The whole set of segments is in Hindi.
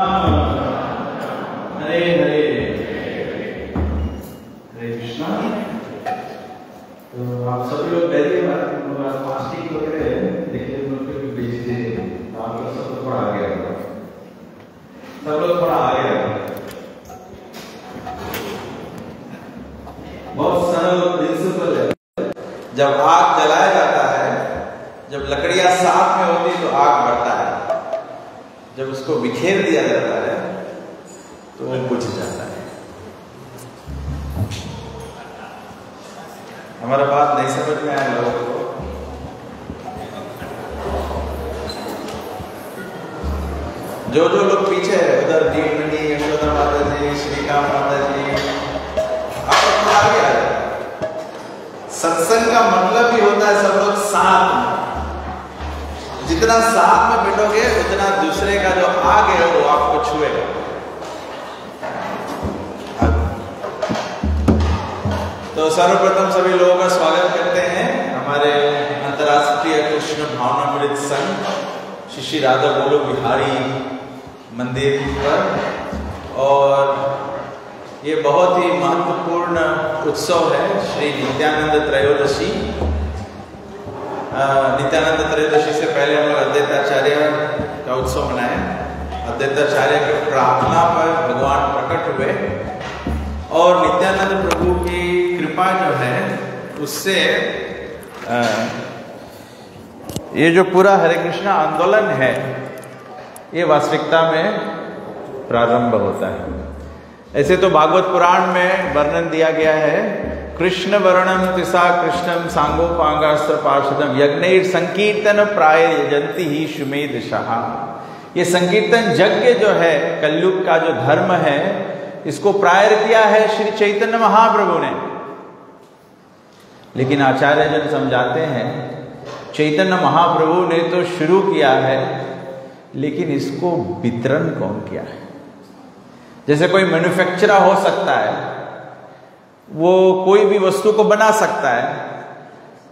हरे हरे हरे कृष्णा। तो आप सभी लोग बैठे फास्टिंग वगैरह देखिए भी बेचते हैं, तो आप लोग सब थोड़ा आगे रखो, सब लोग थोड़ा आगे रखो। बहुत सरल प्रिंसिपल है। जब आग जलाया जाता है, जब लकड़ियां साथ में होती तो आग बढ़ता है, जब उसको बिखेर दिया जाता है तो वो बुझ जाता है। हमारा बात नहीं समझ में आया लोगों को? जो लोग पीछे है उधर दीपमणि, यशोदा माता जी, श्रीकांत माता जी, आप अपना आगे आ जाए। सत्संग का मतलब ही होता है सब लोग साथ में। जितना साथ में बैठोगे उतना दूसरे का जो आगे है वो आपको छुएगा। तो सर्वप्रथम सभी लोगों का स्वागत करते हैं हमारे अंतर्राष्ट्रीय कृष्ण भावनामृत संघ श्री राधा गोलोक बिहारी मंदिर पर। और ये बहुत ही महत्वपूर्ण उत्सव है श्री नित्यानंद त्रयोदशी। नित्यानंद त्रयोदशी से पहले हम लोग अद्वैताचार्य का उत्सव मनाए। अद्वैताचार्य की प्रार्थना पर भगवान प्रकट हुए और नित्यानंद प्रभु की कृपा जो है उससे ये जो पूरा हरे कृष्णा आंदोलन है ये वास्तविकता में प्रारंभ होता है। ऐसे तो भागवत पुराण में वर्णन दिया गया है, कृष्ण वर्णम तिसा कृष्णम सांगोपांगास्त्र पार्षदम यज्ञैर संकीर्तन प्राय यजंती ही सुमेध शाह। ये संकीर्तन यज्ञ जो है कलयुग का जो धर्म है इसको प्रायर किया है श्री चैतन्य महाप्रभु ने। लेकिन आचार्य जन समझाते हैं चैतन्य महाप्रभु ने तो शुरू किया है लेकिन इसको वितरण कौन किया है? जैसे कोई मैन्युफैक्चरर हो सकता है, वो कोई भी वस्तु को बना सकता है,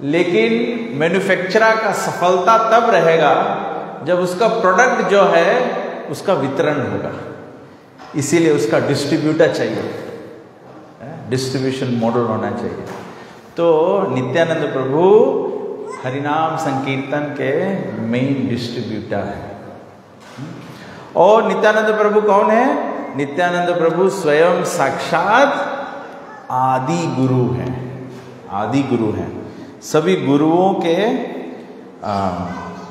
लेकिन मैन्युफैक्चरर का सफलता तब रहेगा जब उसका प्रोडक्ट जो है उसका वितरण होगा। इसीलिए उसका डिस्ट्रीब्यूटर चाहिए, डिस्ट्रीब्यूशन मॉडल होना चाहिए। तो नित्यानंद प्रभु हरिनाम संकीर्तन के मेन डिस्ट्रीब्यूटर है। और नित्यानंद प्रभु कौन है? नित्यानंद प्रभु स्वयं साक्षात आदि गुरु हैं। आदि गुरु हैं, सभी गुरुओं के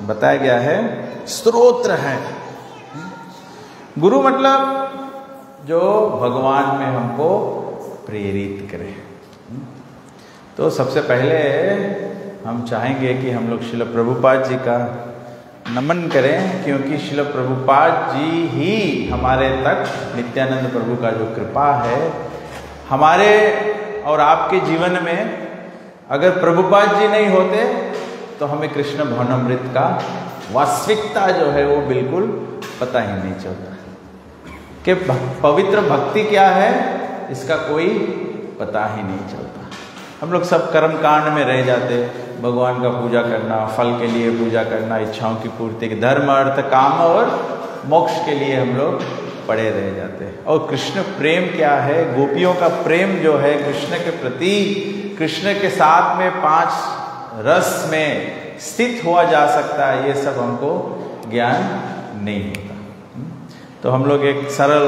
बताया गया है स्तोत्र हैं। गुरु मतलब जो भगवान में हमको प्रेरित करे। तो सबसे पहले हम चाहेंगे कि हम लोग श्रील प्रभुपाद जी का नमन करें, क्योंकि श्रील प्रभुपाद जी ही हमारे तक नित्यानंद प्रभु का जो कृपा है हमारे और आपके जीवन में, अगर प्रभुपाद जी नहीं होते तो हमें कृष्ण भावनामृत का वास्तविकता जो है वो बिल्कुल पता ही नहीं चलता कि पवित्र भक्ति क्या है, इसका कोई पता ही नहीं चलता। हम लोग सब कर्म कांड में रह जाते, भगवान का पूजा करना, फल के लिए पूजा करना, इच्छाओं की पूर्ति, धर्म अर्थ काम और मोक्ष के लिए हम लोग पड़े रह जाते हैं। और कृष्ण प्रेम क्या है, गोपियों का प्रेम जो है कृष्ण के प्रति, कृष्ण के साथ में 5 रस में स्थित हुआ जा सकता है, ये सब हमको ज्ञान नहीं होता। तो हम लोग एक सरल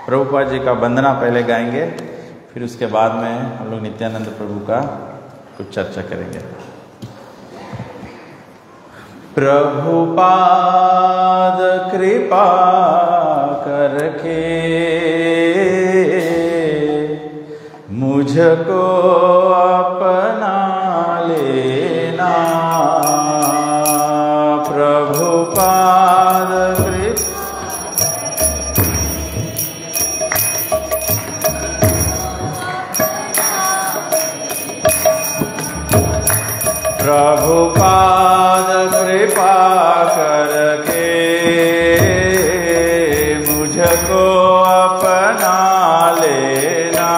प्रभुपाद जी का वंदना पहले गाएंगे, फिर उसके बाद में हम लोग नित्यानंद प्रभु का कुछ चर्चा करेंगे। प्रभुपाद कृपा करके मुझको अपना लेना। प्रभुपाद प्रभुपाद कृपा करके मुझको अपना लेना।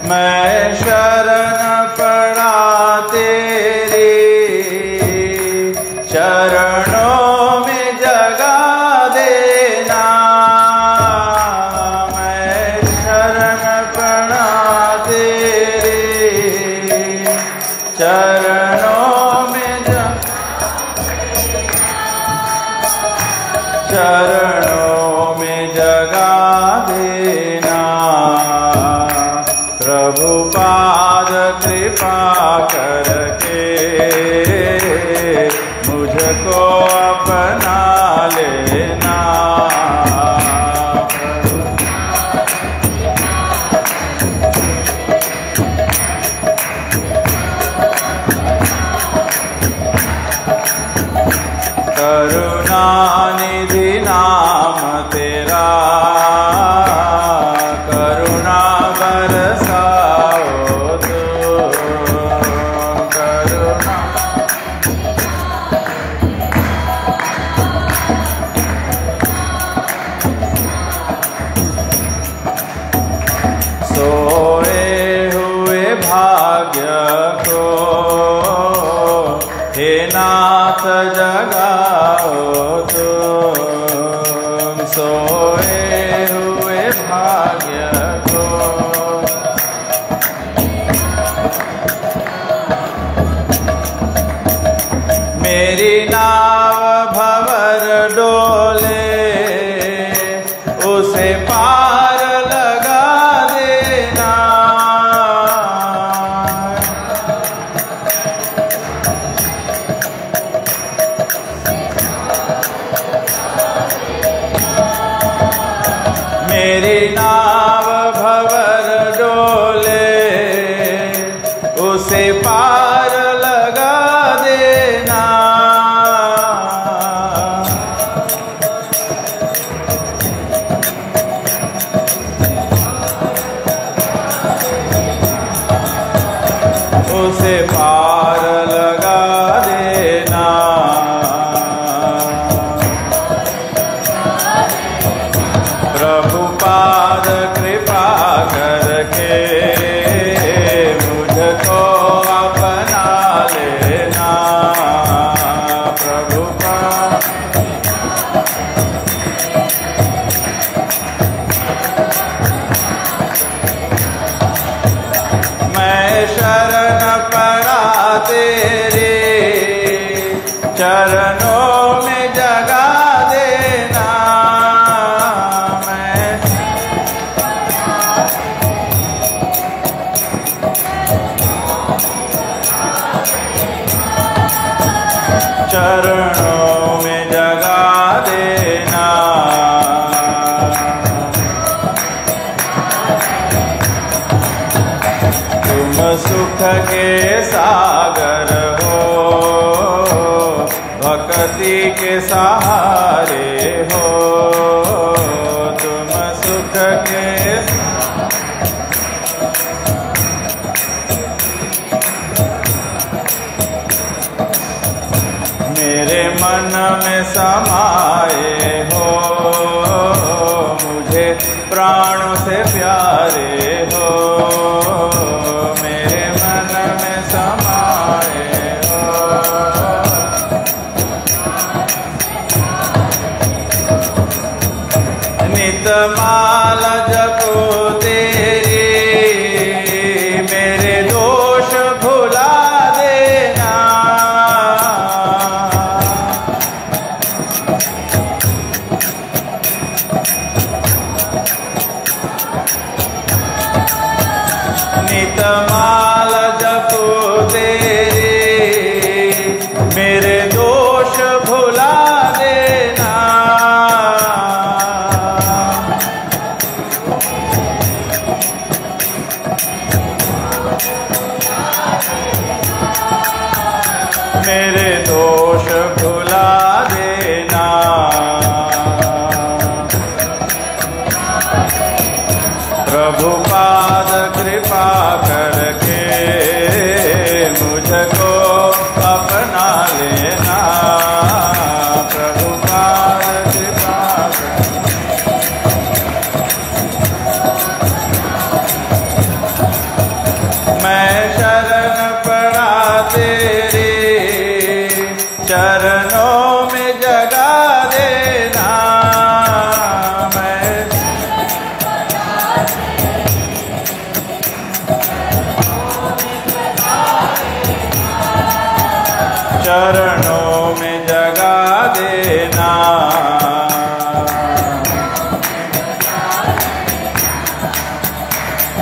मैं शरण पड़ा तेरी चरणों में जगा देना। मैं शरण पड़ा तेरी चरणों में चरणों में जगा देना। प्रभुपाद कृपा करके मुझको अपना लेना। करुणा निधि नाम तेरा करुणा बरसाओ तो करुणा। सोए हुए भाग्य को हे नाथ जगाओ तुम। सोए हुए भाग्य को मेरी नाव भंवर डोले उसे पार लगा देना। मेरी नाव भंवर डोले उसे पार लगा देना। उसे पार लगा देना। प्रभुपाद कृपा करके मुझको अपना लेना। प्रभुपाद मैं शरण पड़ा तेरे चरणों में जगा देना। चरणों में जगा देना। तुम सुख के सागर हो भक्ति के सहारे हो। तुम सुख के मेरे मन में समाए हो। मुझे प्राणों से प्यारे हो। मेरे मन में समाए हो। नित माल जपो तेरी मेरे दोष भुला देना। नित माल जपो तेरी मेरे दोष भुला देना। मेरे दोष भुला देना। प्रभुपाद कृपा करके मुझको अपना लेना। प्रभुपाद कृपा करके चरणों में जगा देना।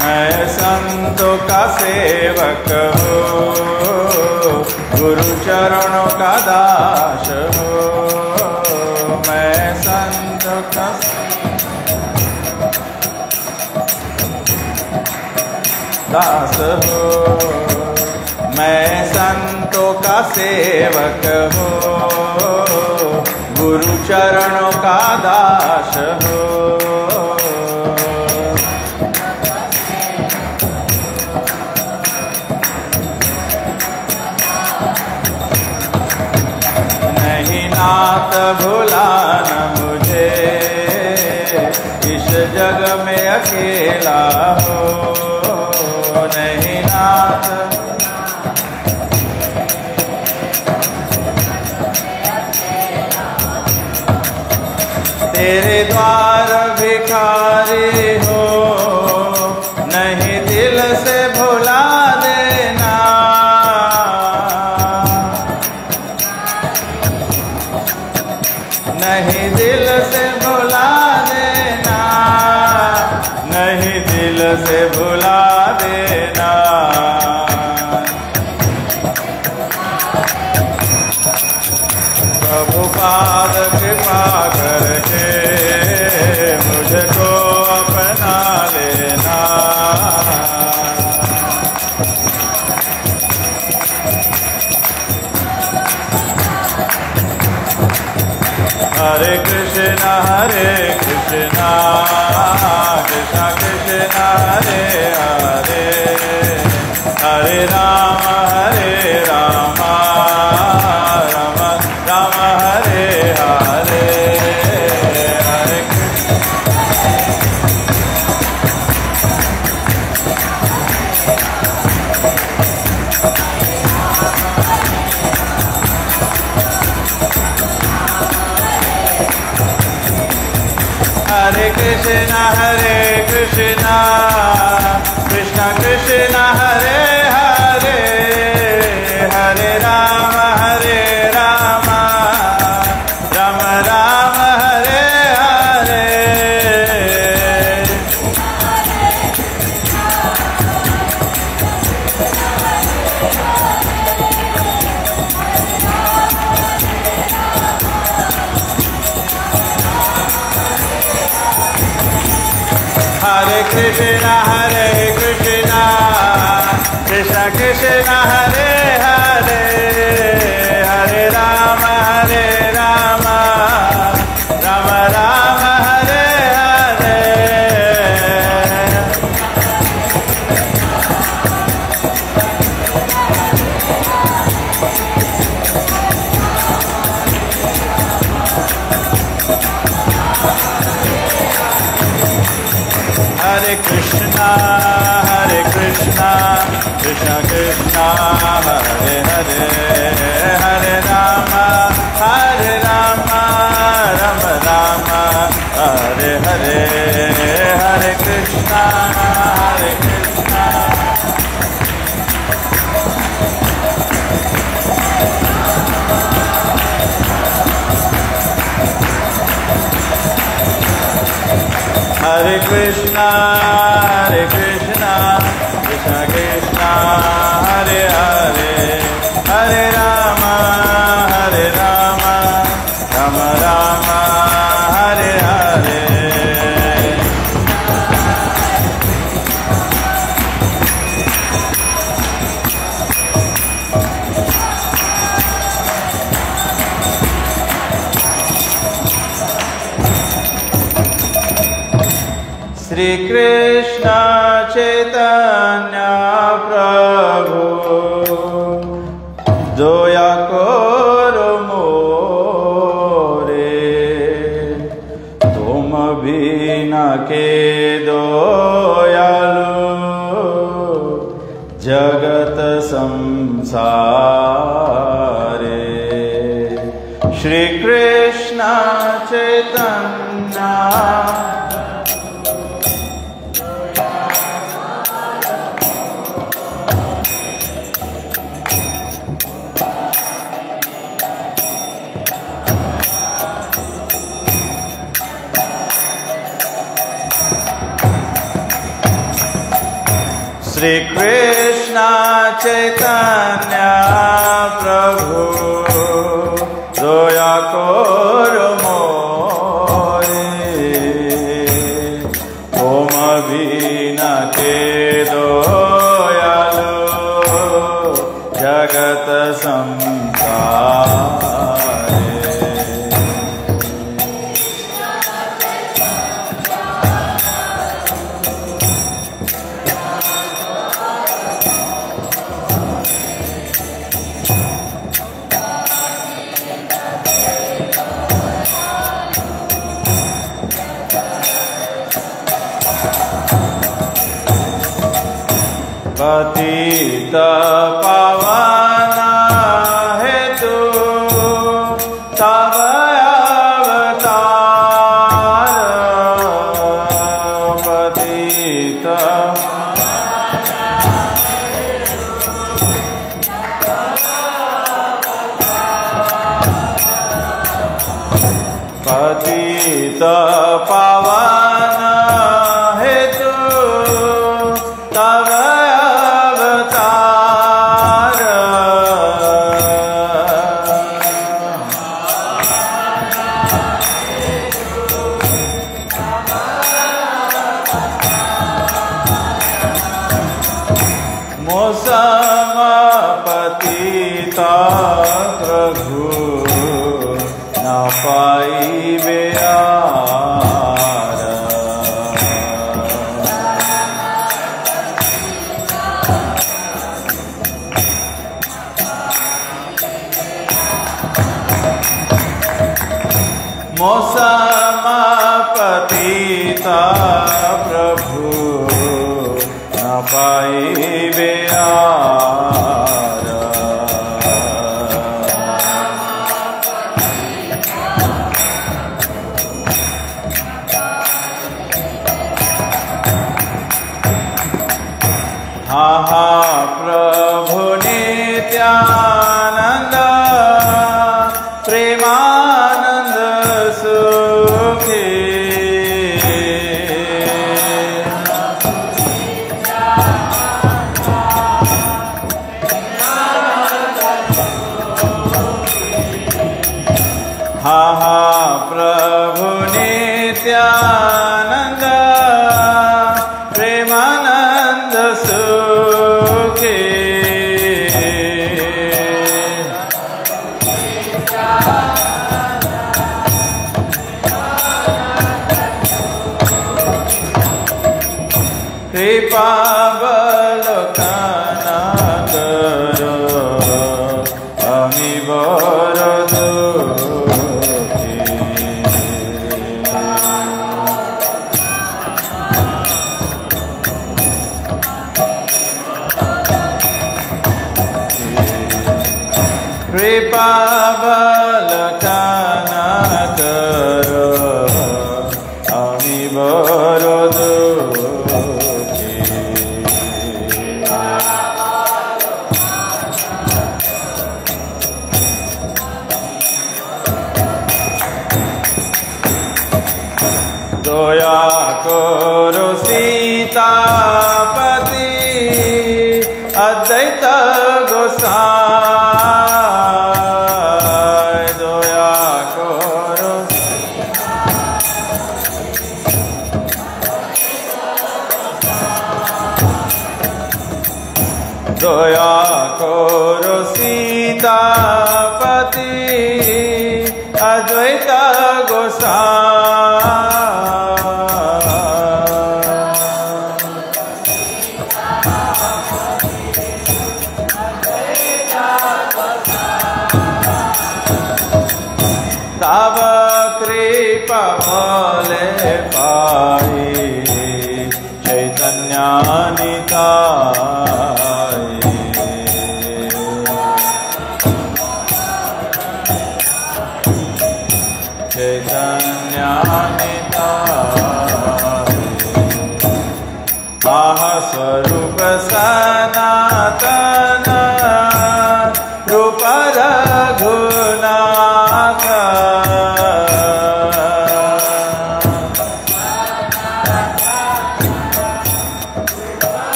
मैं संतों का सेवक हूँ, गुरु चरणों का दास हूँ। मैं संतों का दास हूँ, मैं संतों का सेवक हूँ, गुरु चरणों का दास हूँ। नहीं नाथ भुलाना मुझे, इस जग में अकेला हो। नहीं नाथ तेरे द्वार भिखारी हो, नहीं दिल से भुला देना। नहीं दिल से भुला देना, नहीं दिल से भुला देना। प्रभुपाद कृपा करके मुझको अपना लेना। हरे कृष्णा कृष्णा कृष्णा हरे हरे, हरे राम राम राम हरे हरे। हरे कृष्णा कृष्णा कृष्णा हरे हरे, हरे राम राम राम हरे हरे। हरे कृष्णा कृष्णा कृष्णा हरे हरे, हरे राम राम राम हरे हरे। हरे कृष्णा कृष्णा कृष्णा हरे हरे, हरे राम राम राम हरे हरे। हरे कृष्णा कृष्णा हरे कृष्णा कृष्णा कृष्णा हरे हरे, हरे राम राम राम हरे हरे। श्री कृष्ण चैतन्य प्रभु दया करो मोरे, तुम बिना के दयालु जगत संसारे। श्री कृष्ण चैतन्य श्री कृष्ण चैतन्य प्रभु दया करो मोरे तुम बिना के दयालु जगत संसारे। पतित पावन हेतु तव अवतार पतित पतित पावन हेतु तव पतिता प्रभु न पाइबे आर। मौसम पतिता प्रभु न पाइबे आर। हा हा प्रभु नित्यानंद प्रेमानंद सुखी हा हा प्रभु नित्यानंद प्रेमानंद सुखी कृपा बलकना करो अमी बर दुखी। कृपा बलकना करो अमी बर दुखी। दया करो सीतापति अद्वैत गोसाई दया करो दया करो सीतापति अद्वैत गोसाई तव कृपा भले पाई चैतन्य निताई। चैतन्य निताई महास्वरूप सनातन रूप रघुनाथ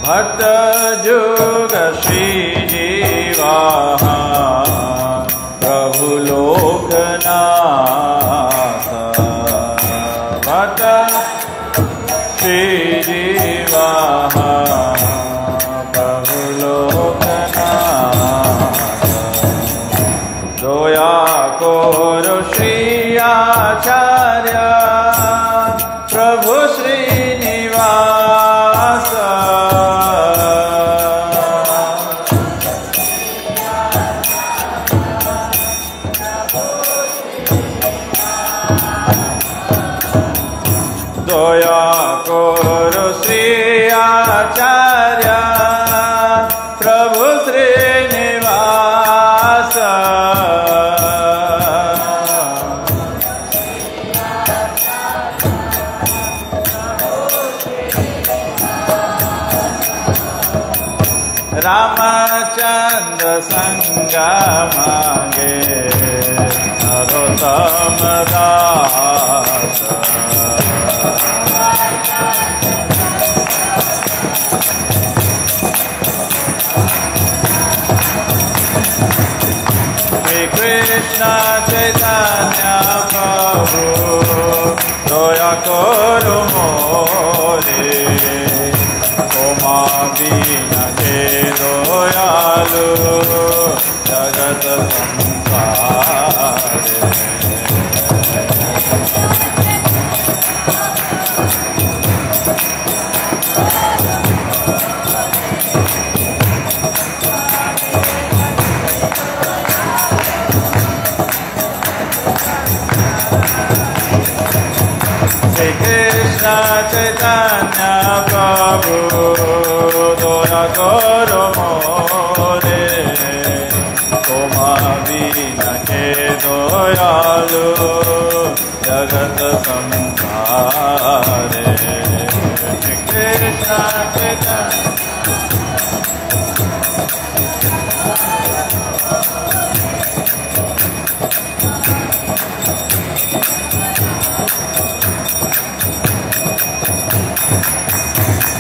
भट्ट जुग श्री जीवा प्रभु लोकनाथ भट्ट श्री जीवा प्रभु लोकनाथ दोया कोरो श्री आचार्य प्रभु श्रीनिवास दोया कोरो श्री आचार्य प्रभु श्रीनिवास रामचंद्र संग मांगे नरोत्तम दास श्री कृष्ण चैतन्य प्रभु दया करो मोरे ओमा दीन के दयालु जगत संसारे श्री कृष्ण चैतन्य प्रभु दया करो मोरे ओमा दीन के दयालु जगत संसारे श्री कृष्ण चैतन्य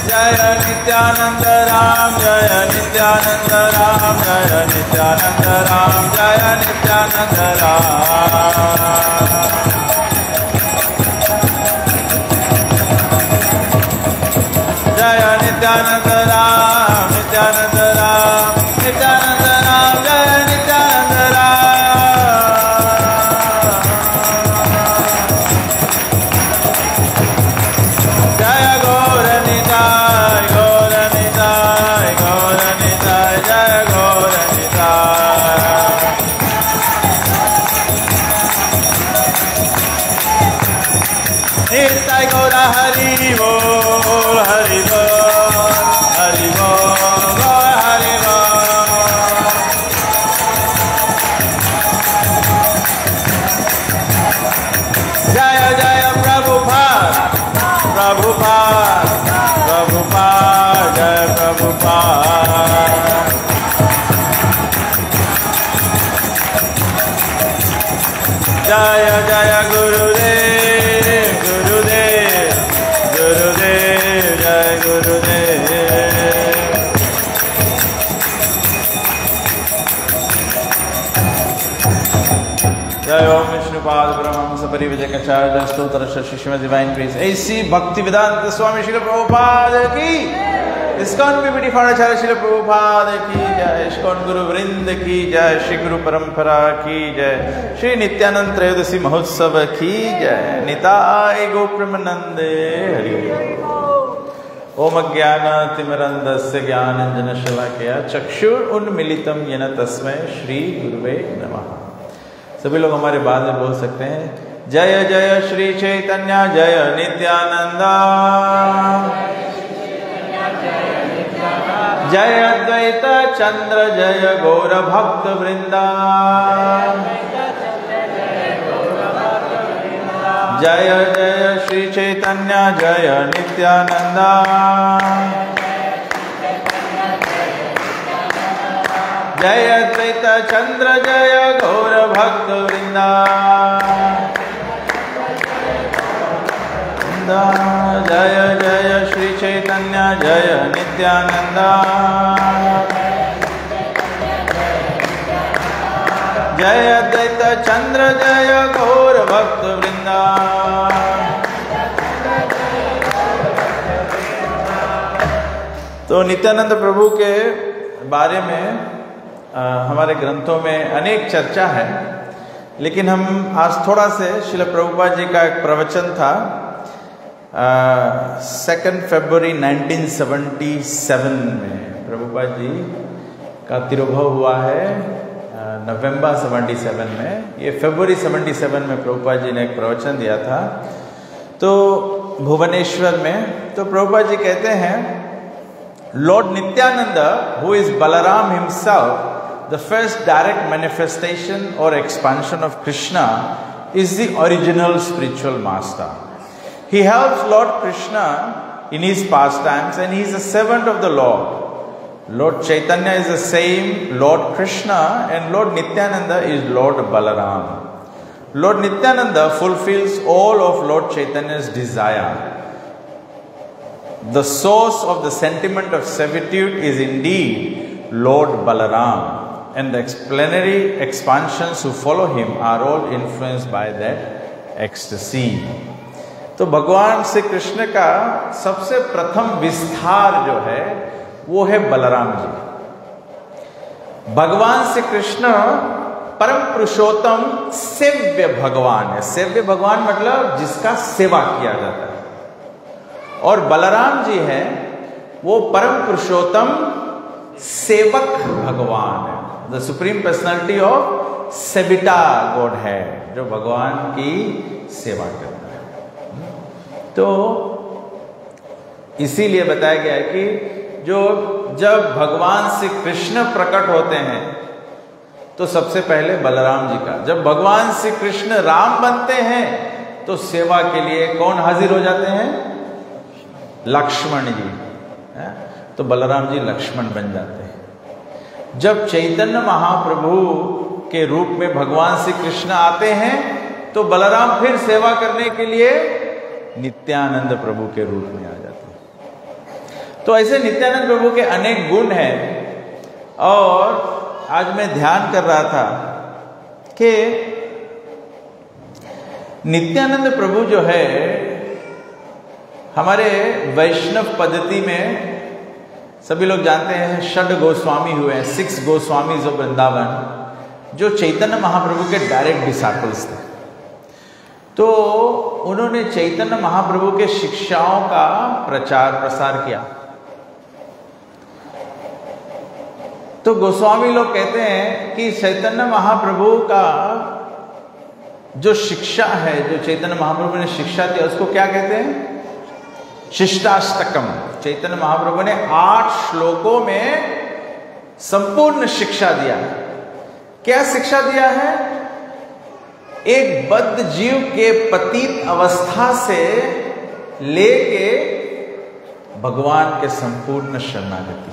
जय नित्यानंद राम जय नित्यानंद राम जय नित्यानंद राम जय नित्यानंद राम जय नित्यानंद राम नित्यानंद राम नित्यानंद राम जय नित्यानंद राम जय गौर निताय गौर निताय गौर निताय जय गौर निताय निताय गौर हरि बोल हरि बोल हरि बोल गौर हरि बोल जय जय प्रभुपाद प्रभुपाद प्रभुपाद जय प्रभुपाद जय जय गुरुदेव गुरुदेव गुरुदेव जय गुरुदेव जय ओम विष्णुपाद ब्रह्म परिविजय स्तोत्र शिष्य डिवाइन ग्रेस ऐसी भक्ति वेदांत स्वामी श्री प्रभुपाद की ISKCON PPT foundation Shri Prabhupada की जय इस्कॉन गुरु वृंद की जय श्री गुरु परंपरा की जय श्री नित्यानंद त्रयोदशी महोत्सव की जय निताय गोप्रेमानंदे हरि ओम ज्ञान तिमिरंधस्य ज्ञानांजन शलाकया चक्षुरुन्मीलितं येन तस्मै श्री गुरुवे नमः। सभी लोग हमारे बाद में बोल सकते हैं जय जय श्री चैतन्य जय नित्यानंदा जय अद्वैत चंद्र जय गौर भक्त वृंदा जय जय श्री चैतन्य जय नित्यानंदा जय अद्वैत चंद्र जय गौर भक्त वृंदा, जय जय श्री चैतन्य जय नित्यानंदा, जय अद्वैत चंद्र जय गौर भक्त वृंदा। तो नित्यानंद प्रभु के बारे में हमारे ग्रंथों में अनेक चर्चा है, लेकिन हम आज थोड़ा से श्रील प्रभुपाद जी का एक प्रवचन था 2 फरवरी 1977 में प्रभुपाद जी का तिरुभव हुआ है नवंबर 77 में। ये फरवरी 77 में प्रभुपाद जी ने एक प्रवचन दिया था तो भुवनेश्वर में। तो प्रभुपाद जी कहते हैं Lord Nityananda who is Balaram himself the first direct manifestation और expansion of Krishna is the original spiritual master. He helps Lord Krishna in his pastimes and he is a servant of the Lord. Lord Chaitanya is the same Lord Krishna and Lord Nityananda is Lord Balaram. Lord Nityananda fulfills all of Lord Chaitanya's desire. The source of the sentiment of servitude is indeed Lord Balaram, and the explanatory expansions who follow him are all influenced by that ecstasy. तो भगवान श्री कृष्ण का सबसे प्रथम विस्तार जो है वो है बलराम जी। भगवान श्री कृष्ण परम पुरुषोत्तम सेव्य भगवान है। सेव्य भगवान मतलब जिसका सेवा किया जाता है, और बलराम जी है वो परम पुरुषोत्तम सेवक भगवान है। द सुप्रीम पर्सनालिटी ऑफ सेविटा गॉड है जो भगवान की सेवा करता है। तो इसीलिए बताया गया है कि जब भगवान श्री कृष्ण प्रकट होते हैं तो सबसे पहले बलराम जी का, जब भगवान श्री कृष्ण राम बनते हैं तो सेवा के लिए कौन हाजिर हो जाते हैं? लक्ष्मण जी। तो बलराम जी लक्ष्मण बन जाते हैं। जब चैतन्य महाप्रभु के रूप में भगवान श्री कृष्ण आते हैं तो बलराम फिर सेवा करने के लिए नित्यानंद प्रभु के रूप में आ जाते हैं। तो ऐसे नित्यानंद प्रभु के अनेक गुण हैं। और आज मैं ध्यान कर रहा था कि नित्यानंद प्रभु जो है हमारे वैष्णव पद्धति में सभी लोग जानते हैं षड गोस्वामी हुए हैं, 6 गोस्वामीज ऑफ वृंदावन, जो चैतन्य महाप्रभु के डायरेक्ट डिसाइपल्स थे। तो उन्होंने चैतन्य महाप्रभु के शिक्षाओं का प्रचार प्रसार किया। तो गोस्वामी लोग कहते हैं कि चैतन्य महाप्रभु का जो शिक्षा है, जो चैतन्य महाप्रभु ने शिक्षा दी उसको क्या कहते हैं? शिष्टाष्टकम। चैतन्य महाप्रभु ने 8 श्लोकों में संपूर्ण शिक्षा दिया। क्या शिक्षा दिया है? एक बद्ध जीव के पतित अवस्था से लेके भगवान के संपूर्ण शरणागति,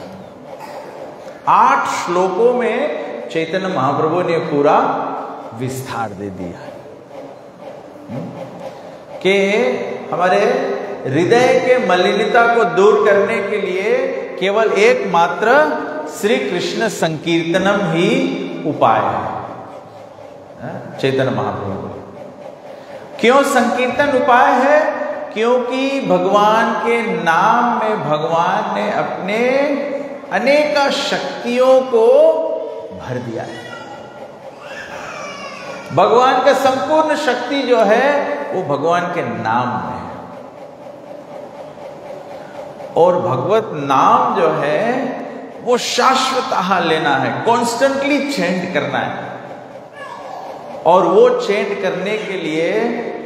8 श्लोकों में चैतन्य महाप्रभु ने पूरा विस्तार दे दिया कि हमारे हृदय के मलिनता को दूर करने के लिए केवल एकमात्र श्री कृष्ण संकीर्तनम ही उपाय है। चैतन्य महाप्रभु क्यों संकीर्तन उपाय है? क्योंकि भगवान के नाम में भगवान ने अपने अनेक शक्तियों को भर दिया है। भगवान का संपूर्ण शक्ति जो है वो भगवान के नाम में है, और भगवत नाम जो है वो शाश्वतः लेना है, कॉन्स्टेंटली चेंट करना है। और वो चेंट करने के लिए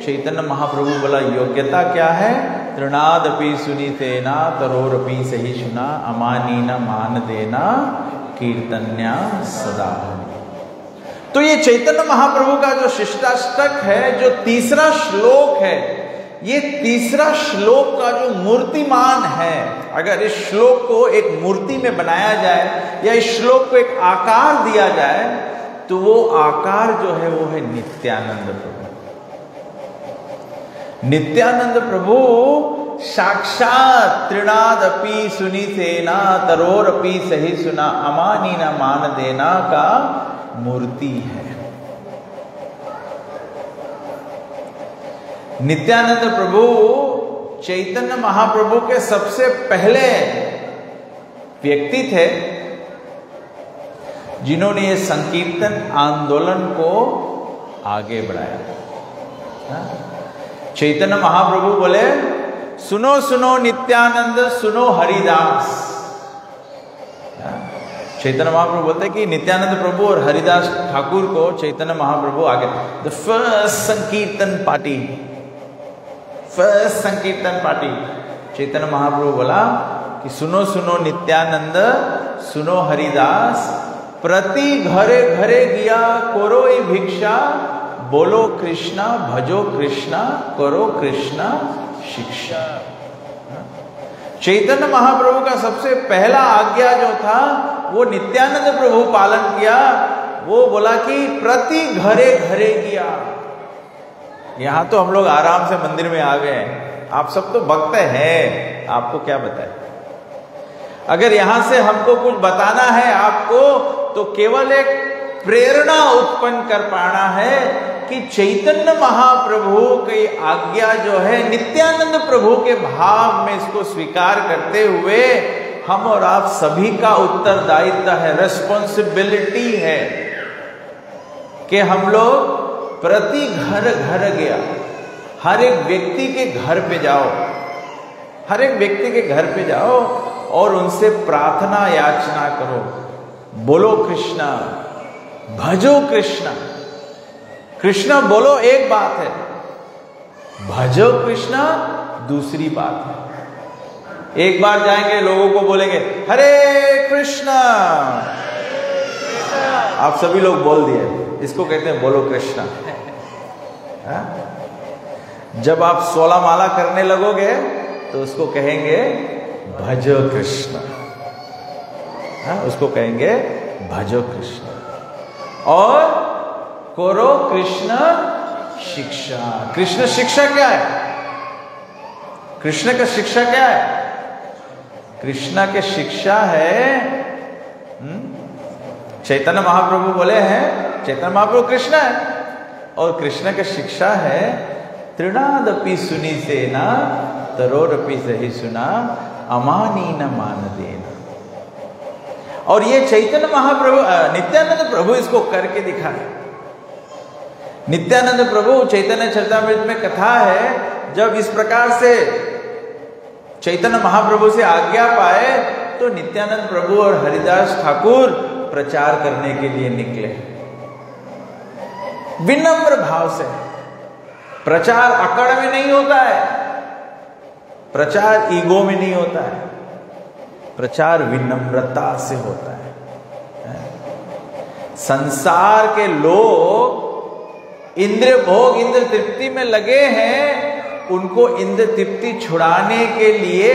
चैतन्य महाप्रभु बोला योग्यता क्या है? तृणादपि सुनीतेना तरोरपि सहिष्णुना अमानीना मान देना कीर्तन्या सदा। तो ये चैतन्य महाप्रभु का जो शिष्टाष्टक है, जो तीसरा श्लोक है, ये तीसरा श्लोक का जो मूर्तिमान है, अगर इस श्लोक को एक मूर्ति में बनाया जाए या इस श्लोक को एक आकार दिया जाए, तो वो आकार जो है वो है नित्यानंद प्रभु। नित्यानंद प्रभु साक्षात त्रिनादपि सुनीसेना तरोरपि सही सुना अमानी न मान देना का मूर्ति है। नित्यानंद प्रभु चैतन्य महाप्रभु के सबसे पहले व्यक्ति थे जिन्होंने ये संकीर्तन आंदोलन को आगे बढ़ाया। चैतन्य महाप्रभु बोले, सुनो सुनो नित्यानंद, सुनो हरिदास। चैतन्य महाप्रभु बोलते कि नित्यानंद प्रभु और हरिदास ठाकुर को चैतन्य महाप्रभु आगे, द फर्स्ट संकीर्तन पार्टी, फर्स्ट संकीर्तन पार्टी। चैतन्य महाप्रभु बोला कि सुनो सुनो नित्यानंद, सुनो हरिदास, प्रति घरे घरे गया करो भिक्षा, बोलो कृष्णा भजो कृष्णा, करो कृष्णा शिक्षा। चैतन्य महाप्रभु का सबसे पहला आज्ञा जो था वो नित्यानंद प्रभु पालन किया। वो बोला कि प्रति घरे घरे गया। यहां तो हम लोग आराम से मंदिर में आ गए, आप सब तो भक्त हैं, आपको क्या बताए। अगर यहां से हमको कुछ बताना है आपको, तो केवल एक प्रेरणा उत्पन्न कर पाना है कि चैतन्य महाप्रभु की आज्ञा जो है नित्यानंद प्रभु के भाव में इसको स्वीकार करते हुए हम और आप सभी का उत्तरदायित्व है, रेस्पॉन्सिबिलिटी है कि हम लोग प्रति घर घर गया, हर एक व्यक्ति के घर पे जाओ, हर एक व्यक्ति के घर पे जाओ और उनसे प्रार्थना याचना करो, बोलो कृष्णा भजो कृष्णा। कृष्णा बोलो एक बात है, भजो कृष्णा दूसरी बात है। एक बार जाएंगे लोगों को बोलेंगे हरे कृष्णा, आप सभी लोग बोल दिए, इसको कहते हैं बोलो कृष्णा। जब आप 16 माला करने लगोगे तो उसको कहेंगे भजो कृष्ण, उसको कहेंगे भजो कृष्ण। और करो कृष्ण शिक्षा। कृष्ण शिक्षा क्या है? कृष्ण का शिक्षा क्या है? कृष्ण के शिक्षा है, चैतन्य महाप्रभु बोले हैं, चैतन्य महाप्रभु कृष्ण है और कृष्ण की शिक्षा है त्रिनादपि सुनी सेना तरोरपि सही सुना अमानी न मान देना। और ये चैतन्य महाप्रभु नित्यानंद प्रभु इसको करके दिखाए। नित्यानंद प्रभु चैतन्य चरितामृत में कथा है, जब इस प्रकार से चैतन्य महाप्रभु से आज्ञा पाए तो नित्यानंद प्रभु और हरिदास ठाकुर प्रचार करने के लिए निकले विनम्र भाव से। प्रचार अकड़ में नहीं होता है, प्रचार ईगो में नहीं होता है, प्रचार विनम्रता से होता है। संसार के लोग इंद्रिय भोग इंद्र तृप्ति में लगे हैं, उनको इंद्र तृप्ति छुड़ाने के लिए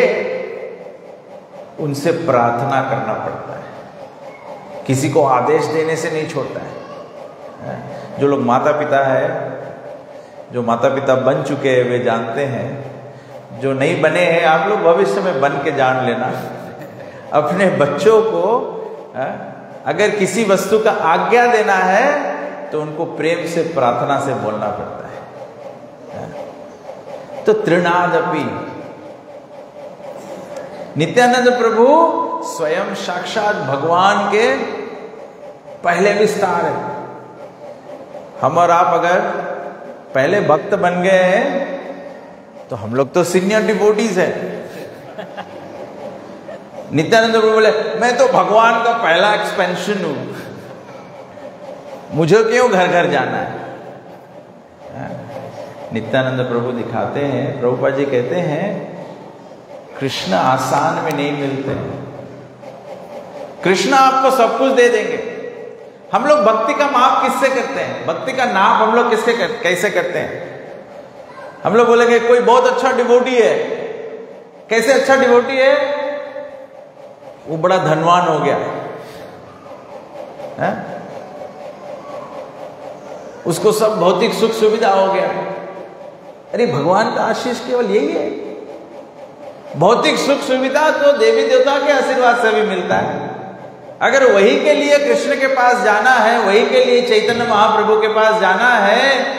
उनसे प्रार्थना करना पड़ता है, किसी को आदेश देने से नहीं छोड़ता है। जो लोग माता पिता है, जो माता पिता बन चुके हैं वे जानते हैं, जो नहीं बने हैं आप लोग भविष्य में बन के जान लेना। अपने बच्चों को अगर किसी वस्तु का आज्ञा देना है तो उनको प्रेम से प्रार्थना से बोलना पड़ता है। तो त्रिनादपि नित्यानंद प्रभु स्वयं साक्षात भगवान के पहले विस्तार है। हम और आप अगर पहले भक्त बन गए हैं तो हम लोग तो सीनियर डिवोटीज हैं। नित्यानंद प्रभु बोले मैं तो भगवान का पहला एक्सपेंशन हूं, मुझे क्यों घर घर जाना है। नित्यानंद प्रभु दिखाते हैं, प्रभुपाद जी कहते हैं कृष्ण आसान में नहीं मिलते, कृष्ण आपको सब कुछ दे देंगे। हम लोग भक्ति का माप किससे करते हैं? भक्ति का नाप हम लोग कैसे करते हैं? हम लोग बोलेंगे कोई बहुत अच्छा डिवोटी है। कैसे अच्छा डिवोटी है? वो बड़ा धनवान हो गया है? उसको सब भौतिक सुख सुविधा हो गया। अरे भगवान का आशीष केवल यही है। भौतिक सुख सुविधा तो देवी देवता के आशीर्वाद से भी मिलता है। अगर वही के लिए कृष्ण के पास जाना है, वही के लिए चैतन्य महाप्रभु के पास जाना है,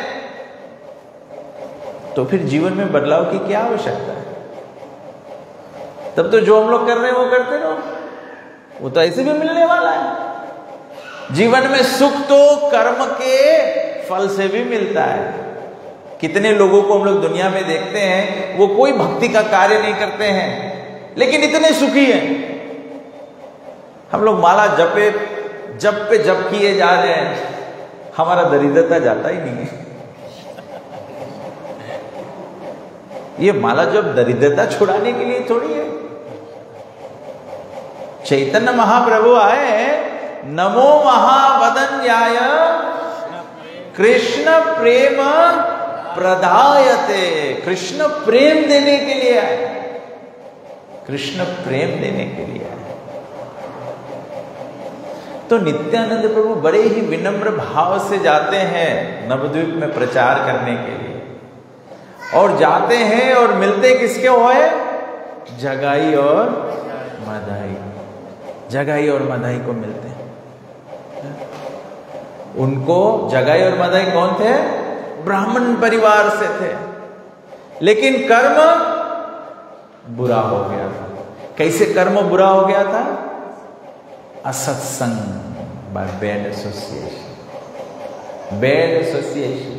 तो फिर जीवन में बदलाव की क्या आवश्यकता है? तब तो जो हम लोग कर रहे हैं वो करते रहो, वो तो ऐसे भी मिलने वाला है। जीवन में सुख तो कर्म के फल से भी मिलता है। कितने लोगों को हम लोग दुनिया में देखते हैं, वो कोई भक्ति का कार्य नहीं करते हैं लेकिन इतने सुखी हैं। हम लोग माला जप पे जप किए जा रहे हैं, हमारा दरिद्रता जाता ही नहीं है। ये माला जप दरिद्रता छुड़ाने के लिए थोड़ी है। चैतन्य महाप्रभु आए, नमो महावदन्याय कृष्ण प्रेम प्रदायते। कृष्ण प्रेम देने के लिए आए, कृष्ण प्रेम देने के लिए आए। तो नित्यानंद प्रभु बड़े ही विनम्र भाव से जाते हैं नवद्वीप में प्रचार करने के लिए, और जाते हैं और मिलते किसके हुए? जगाई और मदाई। जगाई और मदाई को मिलते हैं। उनको जगाई और मदाई कौन थे? ब्राह्मण परिवार से थे, लेकिन कर्म बुरा हो गया था। कैसे कर्म बुरा हो गया था? असत्संग, by bad association. Bad association.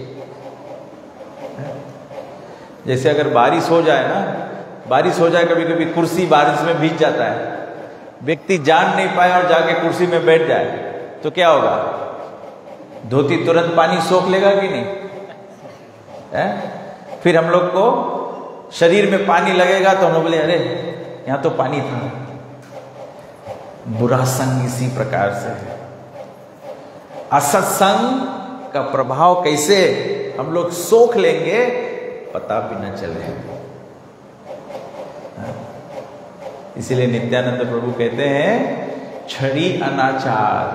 जैसे अगर बारिश हो जाए ना, बारिश हो जाए, कभी कभी कुर्सी बारिश में भीग जाता है, व्यक्ति जान नहीं पाए और जाके कुर्सी में बैठ जाए तो क्या होगा? धोती तुरंत पानी सोख लेगा कि नहीं है? फिर हम लोग को शरीर में पानी लगेगा तो हम लोग बोले अरे यहां तो पानी था। बुरा संग इसी प्रकार से है। असत्संग का प्रभाव कैसे हम लोग सोख लेंगे पता भी न चले। इसीलिए नित्यानंद प्रभु कहते हैं छड़ी अनाचार।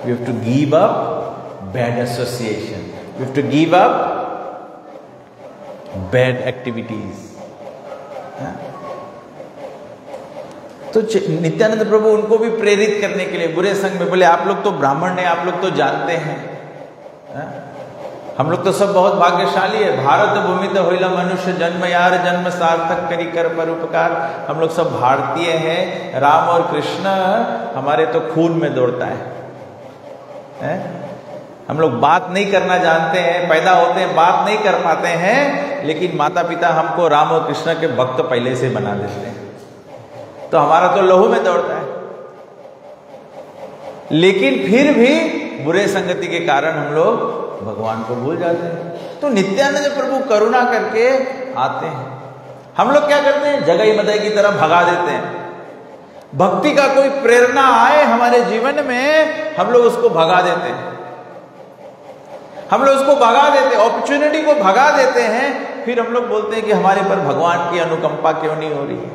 We have to give up bad association, we have to give up bad activities. तो नित्यानंद प्रभु उनको भी प्रेरित करने के लिए बुरे संग में बोले आप लोग तो ब्राह्मण हैं, आप लोग तो जानते हैं, हम लोग तो सब बहुत भाग्यशाली है। भारत भूमि तो होइला मनुष्य जन्म, यार जन्म सार्थक करी कर परोपकार। हम लोग सब भारतीय हैं। राम और कृष्ण हमारे तो खून में दौड़ता है? हम लोग बात नहीं करना जानते हैं, पैदा होते हैं बात नहीं कर पाते हैं, लेकिन माता पिता हमको राम और कृष्ण के भक्त पहले से बना देते हैं, तो हमारा तो लहू में दौड़ता है। लेकिन फिर भी बुरे संगति के कारण हम लोग भगवान को भूल जाते हैं। तो नित्यानंद प्रभु करुणा करके आते हैं। हम लोग क्या करते हैं? जगाई मदाई की तरह भगा देते हैं। भक्ति का कोई प्रेरणा आए हमारे जीवन में, हम लोग उसको भगा देते हैं, हम लोग उसको भगा देते हैं, अपॉर्चुनिटी को भगा देते हैं। फिर हम लोग बोलते हैं कि हमारे पर भगवान की अनुकंपा क्यों नहीं हो रही है,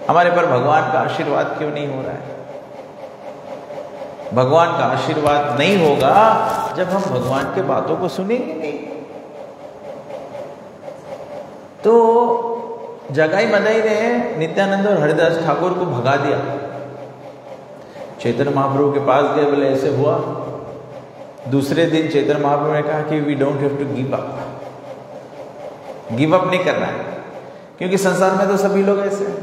हमारे पर भगवान का आशीर्वाद क्यों नहीं हो रहा है। भगवान का आशीर्वाद नहीं होगा जब हम भगवान के बातों को सुनेंगे नहीं। तो जगाई मदाई ने नित्यानंद और हरिदास ठाकुर को भगा दिया। चैतन्य महाप्रभु के पास गए, बोले ऐसे हुआ। दूसरे दिन चैतन्य महाप्रभु ने कहा कि we don't have to give up, give up नहीं करना है, क्योंकि संसार में तो सभी लोग ऐसे हैं।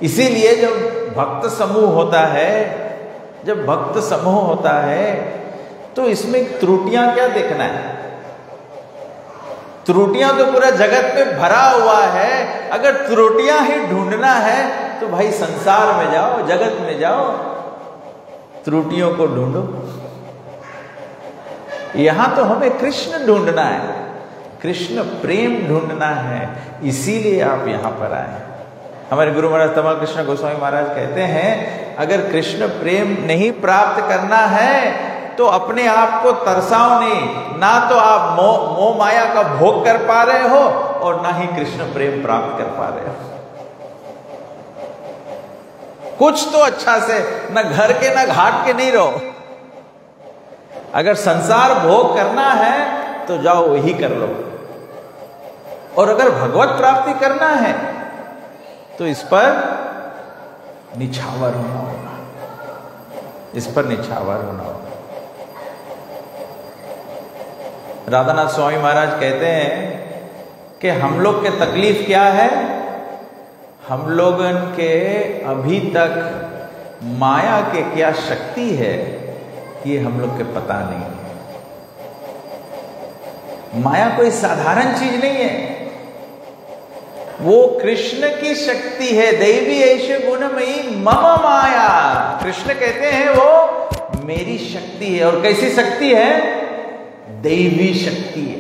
इसीलिए जब भक्त समूह होता है, जब भक्त समूह होता है तो इसमें त्रुटियां क्या देखना है? त्रुटियां तो पूरा जगत में भरा हुआ है। अगर त्रुटियां ही ढूंढना है तो भाई संसार में जाओ, जगत में जाओ, त्रुटियों को ढूंढो। यहां तो हमें कृष्ण ढूंढना है, कृष्ण प्रेम ढूंढना है, इसीलिए आप यहां पर आए। हमारे गुरु महाराज तमाल कृष्ण गोस्वामी महाराज कहते हैं अगर कृष्ण प्रेम नहीं प्राप्त करना है तो अपने आप को तरसाओ नहीं, ना तो आप मोह माया का भोग कर पा रहे हो और ना ही कृष्ण प्रेम प्राप्त कर पा रहे हो। कुछ तो अच्छा से न घर के न घाट के नहीं रहो। अगर संसार भोग करना है तो जाओ वही कर लो, और अगर भगवत प्राप्ति करना है तो इस पर निछावर होना होगा, इस पर निछावर होना होगा। राधानाथ स्वामी महाराज कहते हैं कि हम लोग के तकलीफ क्या है, हम लोगन के अभी तक माया के क्या शक्ति है ये हम लोग के पता नहीं है। माया कोई साधारण चीज नहीं है, वो कृष्ण की शक्ति है। दैवी ऐसे गुणमयी मम माया, कृष्ण कहते हैं वो मेरी शक्ति है। और कैसी शक्ति है? दैवी शक्ति है।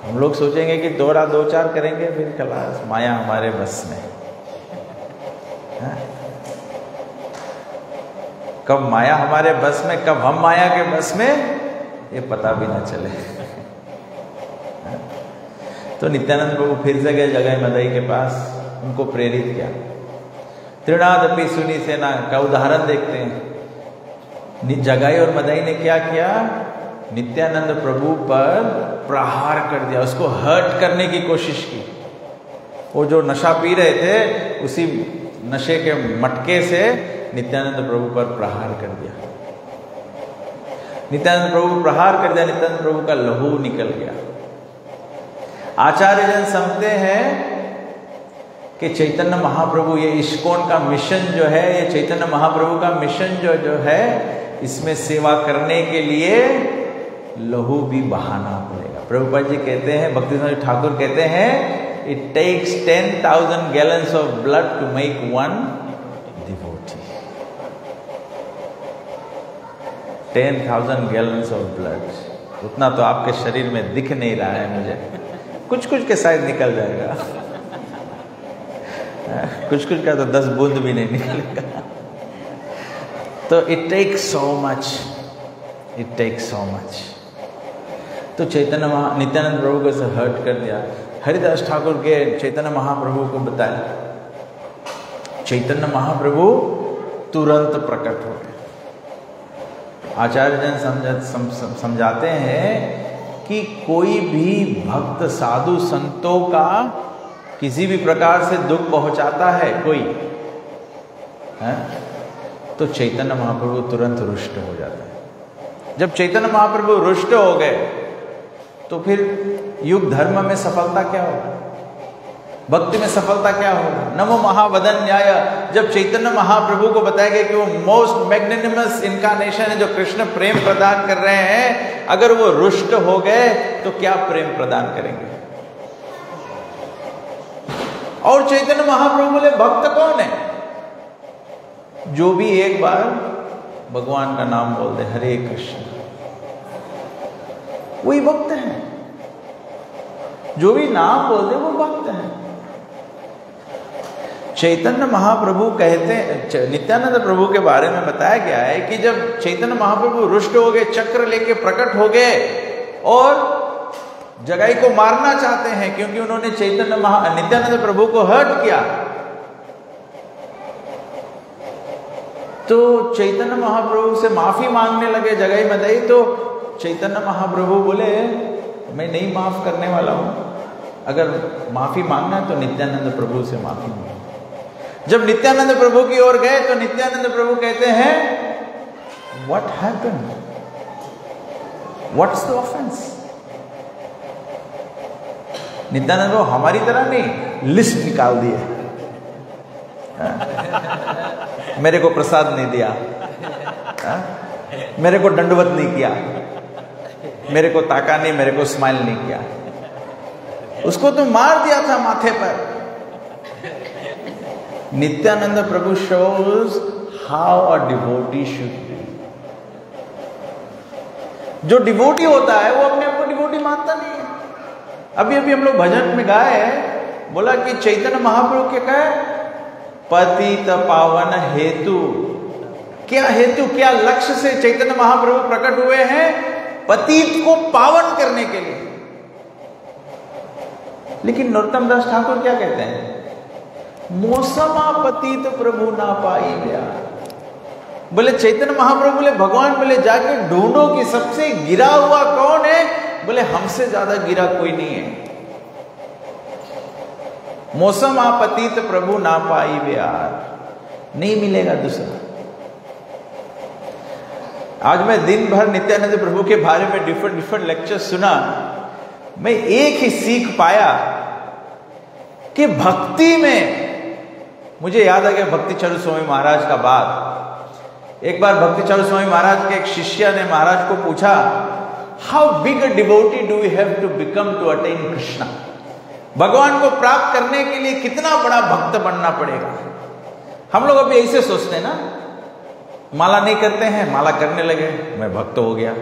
हम लोग सोचेंगे कि थोड़ा दो चार करेंगे फिर खलास, माया हमारे बस में। कब माया हमारे बस में, कब हम माया के बस में, ये पता भी ना चले। तो नित्यानंद प्रभु फिर से गए जगाई मदाई के पास, उनको प्रेरित किया। त्रिनादपि सुनी सेना का उदाहरण देखते हैं। जगाई और मदाई ने क्या किया? नित्यानंद प्रभु पर प्रहार कर दिया, उसको हर्ट करने की कोशिश की। वो जो नशा पी रहे थे, उसी नशे के मटके से नित्यानंद प्रभु पर प्रहार कर दिया। नित्यानंद प्रभु प्रहार कर दिया, नित्यानंद प्रभु का लहू निकल गया। आचार्य जन समझते हैं कि चैतन्य महाप्रभु, ये इस्कॉन का मिशन जो है, ये चैतन्य महाप्रभु का मिशन जो है, इसमें सेवा करने के लिए लहू भी बहाना पड़ेगा। प्रभुपाद जी कहते हैं, भक्तिसिंह ठाकुर कहते हैं, it takes 10,000 gallons of blood to make one devotee. 10,000 gallons of blood, उतना तो आपके शरीर में दिख नहीं रहा है मुझे, कुछ कुछ के शायद निकल जाएगा, कुछ कुछ का तो 10 बूंद भी नहीं निकलेगा। तो it takes so much, it takes so much. तो चैतन्य नित्यानंद प्रभु को इसे हर्ट कर दिया। हरिदास ठाकुर के चैतन्य महाप्रभु को बताया, चैतन्य महाप्रभु तुरंत प्रकट हो गए। आचार्य जन समझाते हैं कि कोई भी भक्त साधु संतों का किसी भी प्रकार से दुख पहुंचाता है कोई है, तो चैतन्य महाप्रभु तुरंत रुष्ट हो जाता है। जब चैतन्य महाप्रभु रुष्ट हो गए तो फिर युग धर्म में सफलता क्या होगा, भक्ति में सफलता क्या होगा? नमो महावदन्याय, जब चैतन्य महाप्रभु को बताया गया कि वो मोस्ट मैग्नेनिमस इनकारनेशन है जो कृष्ण प्रेम प्रदान कर रहे हैं, अगर वो रुष्ट हो गए तो क्या प्रेम प्रदान करेंगे? और चैतन्य महाप्रभु बोले भक्त कौन है? जो भी एक बार भगवान का नाम बोल दे, हरे कृष्ण, वही भक्त है। जो भी नाम बोल दे वो भक्त है। चैतन्य महाप्रभु कहते हैं, नित्यानंद प्रभु के बारे में बताया गया है कि जब चैतन्य महाप्रभु रुष्ट हो गए, चक्र लेके प्रकट हो गए और जगाई को मारना चाहते हैं क्योंकि उन्होंने नित्यानंद प्रभु को हर्ट किया, तो चैतन्य महाप्रभु से माफी मांगने लगे जगाई मदाई। तो चैतन्य महाप्रभु बोले मैं नहीं माफ करने वाला हूं, अगर माफी मांगना है तो नित्यानंद प्रभु से माफी मांगो। जब नित्यानंद प्रभु की ओर गए तो नित्यानंद प्रभु कहते हैं what happened, what's the offence? Nityananda Prabhu हमारी तरह नहीं, लिस्ट निकाल दिए, मेरे को प्रसाद नहीं दिया, मेरे को दंडवत नहीं किया, मेरे को ताका नहीं, मेरे को स्माइल नहीं किया, उसको तो मार दिया था माथे पर। नित्यानंद प्रभु shows how a devotee should be। जो डिवोटी होता है वो अपने आप को डिवोटी मानता नहीं है। अभी अभी हम लोग भजन में गाए, बोला कि चैतन्य महाप्रभु के कहे पतित पावन हेतु। क्या हेतु, क्या लक्ष्य से चैतन्य महाप्रभु प्रकट हुए हैं? पतित को पावन करने के लिए। लेकिन नरोत्तम दास ठाकुर क्या कहते हैं? मौसमा पतित प्रभु ना पाई गया। बोले चैतन्य महाप्रभु बोले भगवान बोले जाके ढूंढो कि सबसे गिरा हुआ कौन है? बोले हमसे ज्यादा गिरा कोई नहीं है। मौसम आपतित प्रभु ना पाई ब्यार, नहीं मिलेगा दूसरा। आज मैं दिन भर नित्यानंद प्रभु के बारे में डिफरेंट लेक्चर सुना। मैं एक ही सीख पाया कि भक्ति में, मुझे याद आ गया भक्ति चारू स्वामी महाराज का बात। एक बार भक्ति चारू स्वामी महाराज के एक शिष्य ने महाराज को पूछा, how big a devotee do we have to become to attain Krishna? भगवान को प्राप्त करने के लिए कितना बड़ा भक्त बनना पड़ेगा? हम लोग अभी ऐसे सोचते हैं ना, माला नहीं करते हैं, माला करने लगे मैं भक्त हो गया।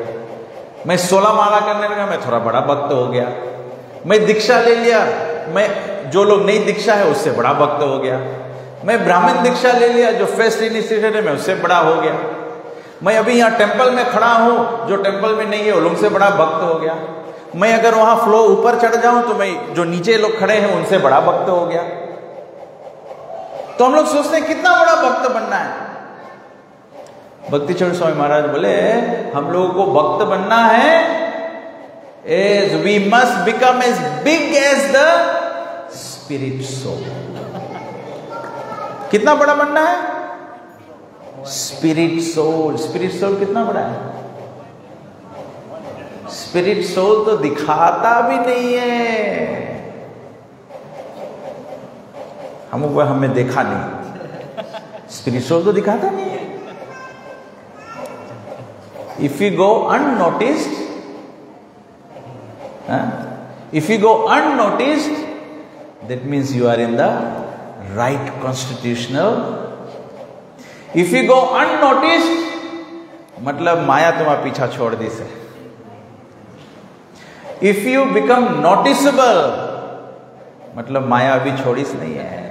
मैं 16 माला करने लगा, मैं थोड़ा बड़ा भक्त हो गया। मैं दीक्षा ले लिया, मैं जो लोग नई दीक्षा है उससे बड़ा भक्त हो गया। मैं ब्राह्मण दीक्षा ले लिया, जो फर्स्ट इनिशिएटेड है मैं उससे बड़ा हो गया। मैं अभी यहाँ टेंपल में खड़ा हूं, जो टेंपल में नहीं है उन लोग से बड़ा भक्त हो गया। मैं अगर वहां फ्लो ऊपर चढ़ जाऊं तो मैं जो नीचे लोग खड़े हैं उनसे बड़ा भक्त हो गया। तो हम लोग सोचते हैं कितना बड़ा भक्त बनना है। भक्ति चरण स्वामी महाराज बोले हम लोगों को भक्त बनना है, as we must become as big as the spirit soul. कितना बड़ा बनना है? Spirit soul. स्पिरिट सोल कितना बड़ा है? स्पिरिट सोल तो दिखाता भी नहीं है। हमें देखा नहीं, स्पिरिट सोल तो दिखाता नहीं है। If you go unnoticed, if you go unnoticed, that means you are in the right constitutional. If you go unnoticed, मतलब माया तुम्हारा पीछा छोड़ दी से। If you become noticeable, मतलब माया अभी छोड़ी से नहीं है।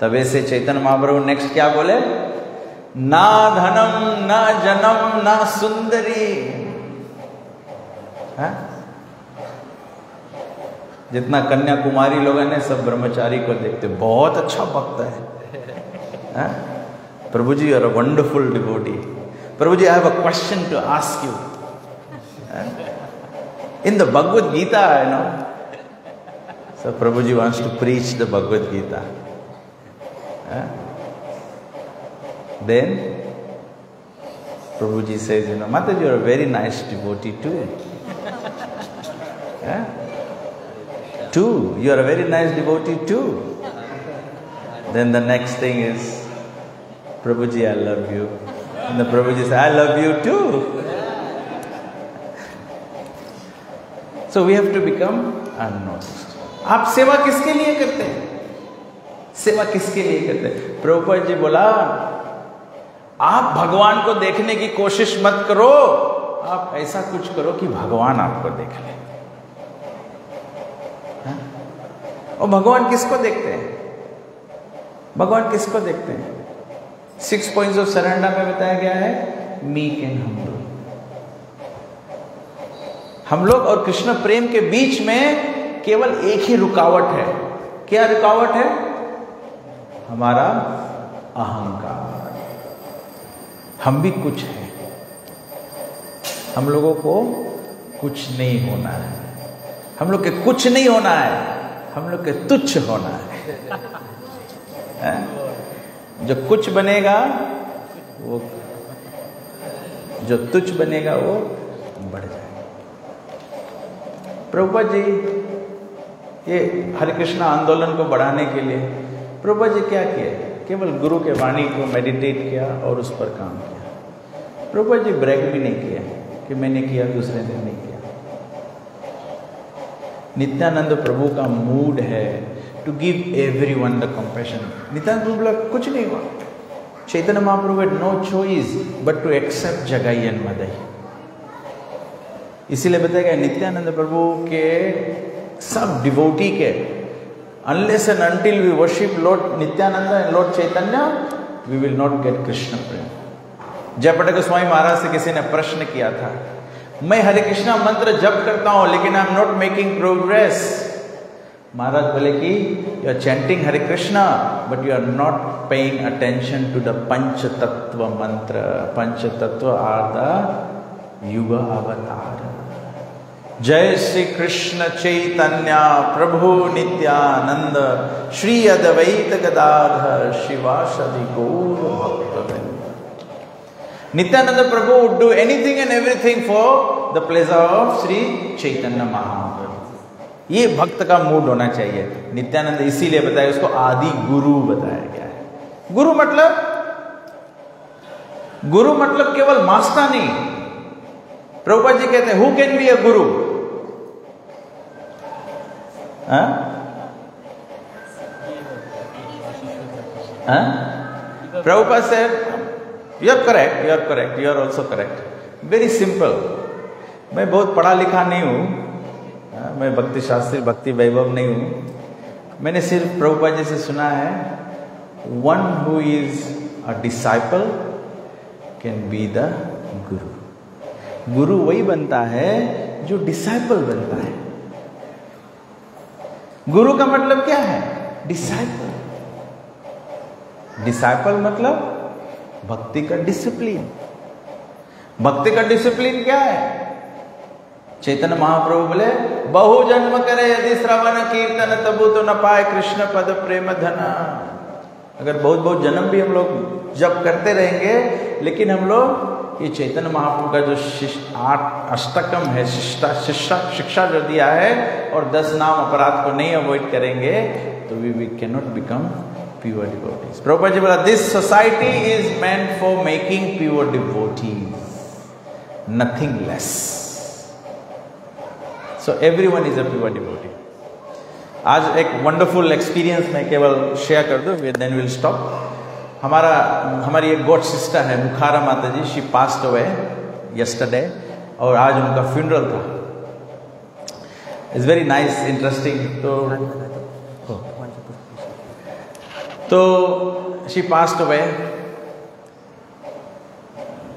तब ऐसे चैतन्य महाप्रभु नेक्स्ट क्या बोले? ना धनम ना जनम ना सुंदरी। है? जितना कन्याकुमारी लोग हैं सब ब्रह्मचारी को देखते बहुत अच्छा भक्त है। Prabhu ji, you are a wonderful devotee. Prabhu ji, I have a question to ask you. In the Bhagavad Gita, you know, so Prabhu ji wants to preach the Bhagavad Gita. Then Prabhu ji says, you know, माता जी, you are a very nice devotee too. Too, you are a very nice devotee too. Then the next thing is, Prabhuji, I love you. And the Prabhuji says, I love you too. So we have to become unnoticed. आप सेवा किसके लिए करते हैं? सेवा किसके लिए करते हैं? प्रभुपाद जी बोला, आप भगवान को देखने की कोशिश मत करो, आप ऐसा कुछ करो कि भगवान आपको देख ले। और भगवान किसको देखते हैं? भगवान किसको देखते हैं? 6 points ऑफ सरेंडर में बताया गया है, मीक एंड हम्बल। हम लोग और कृष्ण प्रेम के बीच में केवल एक ही रुकावट है। क्या रुकावट है? हमारा अहंकार। हम भी कुछ हैं, हम लोगों को कुछ नहीं होना है। हम लोग के कुछ नहीं होना है, हम लोग के तुच्छ होना है। जो कुछ बनेगा वो, जो तुच्छ बनेगा वो बढ़ जाएगा। प्रभुपाद जी ये हरे कृष्णा आंदोलन को बढ़ाने के लिए प्रभुपाद जी क्या किए? केवल गुरु के वाणी को मेडिटेट किया और उस पर काम किया। प्रभुपाद जी ब्रेक भी नहीं किया कि मैंने किया दूसरे ने नहीं किया। नित्यानंद प्रभु का मूड है to give everyone the compassion. Nityananda Prabhu बोला कुछ नहीं हुआ। Chaitanya Mahaprabhu had no choice but to accept जगाई and मदाई। इसीलिए बताया गया नित्यानंद प्रभु के सब डिवोटी के Unless and until we worship Lord Nityananda and Lord Chaitanya, we will not get Krishna prem. जयपट Goswami महाराज से किसी ने प्रश्न किया था, मैं हरे कृष्णा मंत्र जप करता हूं लेकिन I am not making progress. महाराज बोले कि you are chanting Hare Krishna but you are not paying attention to the panch tattva mantra. पंच तत्व आर द युग अवतार. जय श्री कृष्ण चैतन्य प्रभु नित्यानंद श्री अद्वैत गदाधर शिवासदि गौर भक्तवृंद. नित्यानंद प्रभु would do anything and everything for the pleasure of Sri Chaitanya Mahaprabhu. ये भक्त का मूड होना चाहिए. नित्यानंद इसीलिए बताया, उसको आदि गुरु बताया गया है. गुरु मतलब केवल मास्टर नहीं. प्रभुपाद जी कहते हैं who can be a Guru? Prabhupada said, you are correct, you are also correct. Very simple. मैं बहुत पढ़ा लिखा नहीं हूँ, मैं भक्ति शास्त्री भक्ति वैभव नहीं हूँ. मैंने सिर्फ प्रभुपाद जी से सुना है, one who is a disciple can be the guru. गुरु वही बनता है जो डिसाइपल बनता है. गुरु का मतलब क्या है? डिसाइपल. डिसाइपल मतलब भक्ति का डिसिप्लिन. भक्ति का डिसिप्लिन क्या है? चैतन्य महाप्रभु बोले बहु जन्म करे यदि श्रवण कीर्तन तबु तो न पाए कृष्ण पद प्रेम धना. अगर बहुत बहुत जन्म भी हम लोग जप करते रहेंगे, लेकिन हम लोग ये चैतन्य महाप्रभु का जो 8 अष्टकम है, शिक्षा जो दिया है, और 10 नाम अपराध को नहीं अवॉइड करेंगे तो we can not become pure devotees. Prabhupada ji बोला, this society is meant for making pure devotees, nothing less. So everyone is a pure devotee. आज एक wonderful experience मैं केवल शेयर कर दूं, then we'll stop. हमारी एक गॉड सिस्टर है मुखारा माता जी, she passed away yesterday, और आज उनका funeral था. It's very nice, interesting. तो she passed away.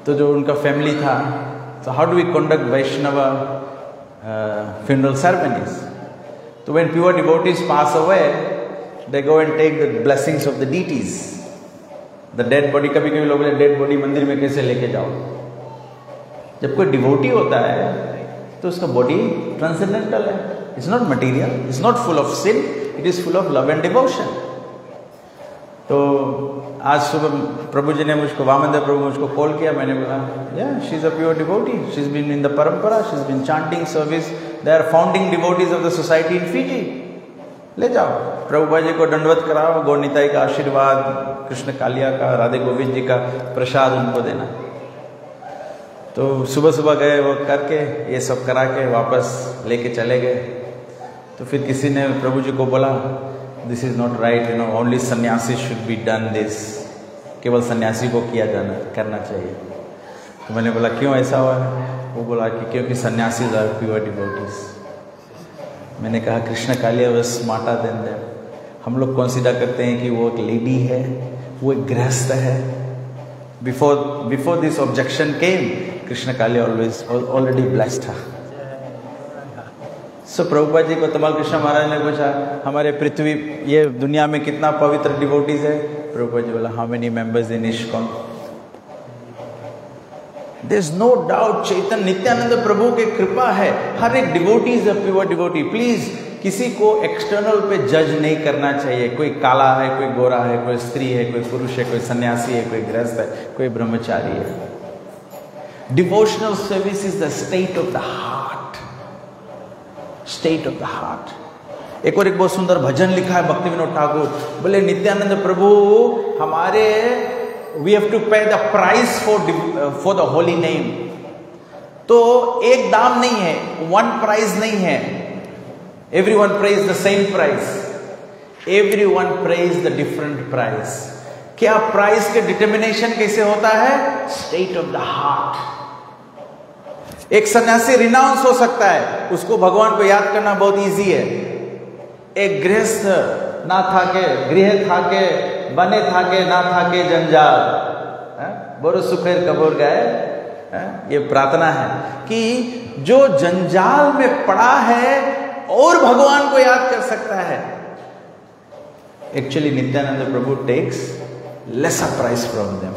तो जो उनका फैमिली था, so how do we conduct Vaishnava funeral ceremonies? So when pure devotees pass away, they go and take the blessings of the deities. The dead body, कभी कभी लोग डेड बॉडी मंदिर में कैसे लेके जाओ? जब कोई डिवोटी होता है तो उसका बॉडी ट्रांसेंडेंटल है. It's not material, it's not full of sin, it is full of love and devotion. तो आज सुबह प्रभु जी ने मुझको, वामनदेव प्रभु मुझको कॉल किया. मैंने बोला yeah, she is a pure devotee, she has been in the parampara, she has been chanting service, they are founding devotees of the society in Fiji. ले जाओ, प्रभुपाद जी को दंडवत कराओ, गौरनिताई का आशीर्वाद, कृष्ण कालिया का, राधे गोविंद जी का प्रसाद उनको देना. तो सुबह सुबह गए, वो करके ये सब करा के वापस लेके चले गए. तो फिर किसी ने प्रभु जी को बोला, this is not right, you know, only सन्यासी शुड बी डन दिस, केवल सन्यासी को करना चाहिए. तो मैंने बोला क्यों ऐसा हुआ? वो बोला कि क्योंकि सन्यासी आर प्योर डिवोटीज. मैंने कहा Krishna Kaliya was smarter than them. हम लोग कंसीडर करते हैं कि वो एक लेडी है, वो एक गृहस्थ है. Before this objection came, Krishna Kaliya already blessed था. सो प्रभुपाद जी को तमाल कृष्ण महाराज ने पूछा, हमारे पृथ्वी, ये दुनिया में कितना पवित्र डिवोटीज है? प्रभुपाद जी बोला, how many members in ISKCON? There is no doubt Chaitanya Nityananda Prabhu की कृपा है, हर एक devotee is a pure devotee. Please किसी को एक्सटर्नल पे जज नहीं करना चाहिए. कोई काला है, कोई गोरा है, कोई स्त्री है, कोई पुरुष है, कोई सन्यासी है, कोई गृहस्थ है, कोई ब्रह्मचारी है. Devotional service is the state of the heart, state of the heart. एक और एक बहुत सुंदर भजन लिखा है भक्ति विनोद ठाकुर, बोले नित्यानंद प्रभु हमारे, वी हैव टू पे the price for the holy name. तो एक दाम नहीं है, वन प्राइस नहीं है. Everyone praise the same price, everyone praise the different price. क्या प्राइस के डिटर्मिनेशन कैसे होता है? State of the heart. एक सन्यासी रिनाउंस हो सकता है, उसको भगवान को याद करना बहुत इजी है. एक गृहस्थ ना थाके, गृह थाके, बने थाके ना थाके जंजाल, बोरो सुखेर कबूर गए। ये प्रार्थना है कि जो जंजाल में पड़ा है और भगवान को याद कर सकता है। Actually Nityananda Prabhu takes lesser price from them,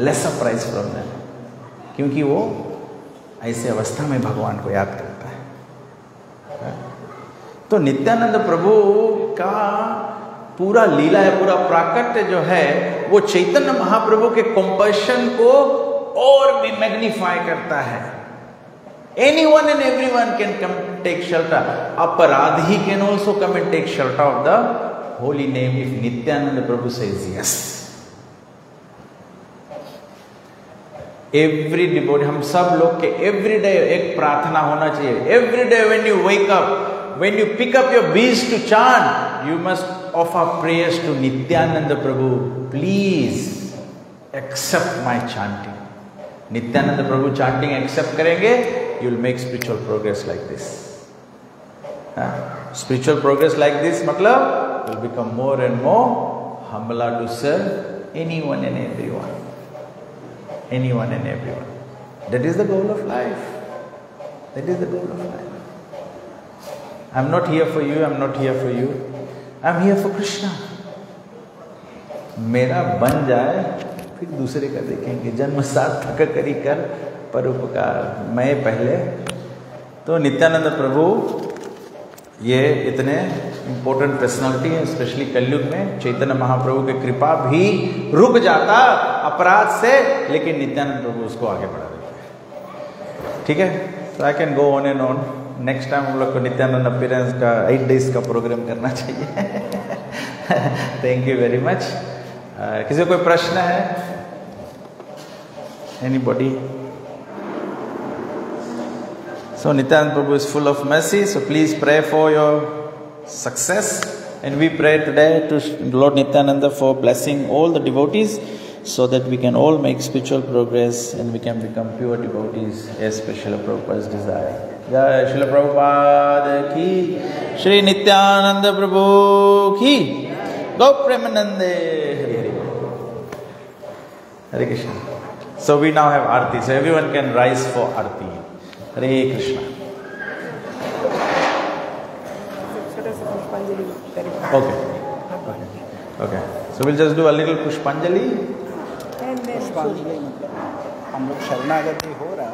lesser price from them, क्योंकि वो ऐसे अवस्था में भगवान को याद करता है। तो नित्यानंद प्रभु का पूरा लीला है, पूरा प्राकट्य जो है वो चैतन्य महाप्रभु के कंपैशन को और भी मैग्नीफाई करता है। Anyone and everyone can come take shelter. अपराधी can also come and take shelter of the holy name if Nityananda Prabhu says yes. Every devotee, हम सब लोग के every day एक प्रार्थना होना चाहिए। Every day when you wake up, when you pick up your beads to chant, you must offer prayers to Nityananda Prabhu. Please accept my chanting. Nityananda Prabhu chanting accept करेंगे, you will make spiritual progress like this. Spiritual progress like this मतलब will become more and more humble to serve anyone and everyone. Anyone and everyone. That is the goal of life. That is the goal of life. I am not here for you, I am not here for you. I am here for Krishna. मेरा बन जाए फिर दूसरे का देखेंगे। जन्म सार्थक करी कर परोपकार। मैं पहले। तो नित्यानंद प्रभु ये इतने इम्पोर्टेंट पर्सनालिटी है, स्पेशली कलयुग में। चैतन्य महाप्रभु की कृपा भी रुक जाता अपराध से, लेकिन नित्यानंद प्रभु उसको आगे बढ़ा देते। ठीक है, तो I can go on and on. Next time हम लोग को नित्यानंद अपीयरेंस का 8 days का प्रोग्राम करना चाहिए। Thank you very much. किसी को कोई प्रश्न है? Anybody? So Nityananda Prabhu is full of mercy, so please pray for your success, and we pray today to Lord Nityananda for blessing all the devotees so that we can all make spiritual progress and we can become pure devotees as per Srila Prabhupada's desire. Jai Srila Prabhupada ki, Shri Nityananda Prabhu ki, Gau Premanande, Hari Hari. Hare Krishna. So we now have Aarti, so everyone can rise for Aarti. Hare Krishna. Okay. Okay. So we'll just do a little Pushpanjali. हम लोग शरणागति हो रहा है।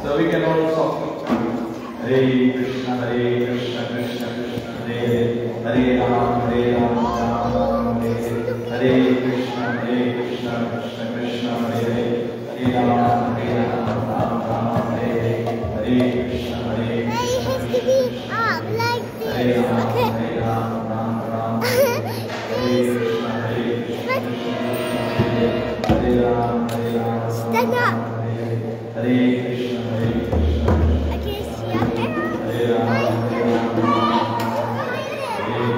So we can all softly chant Hare Krishna, Krishna Krishna, Hare Hare, Hare Ram, Ram Ram, Hare Krishna, Krishna Krishna, Hare Hare Ram, Ram Ram, Hare Krishna, Krishna Krishna, Hare Ram, Ram Ram, Hare Krishna, Hare Ram, Stand up. Hare Krishna, I can't see up there. Hare Ram,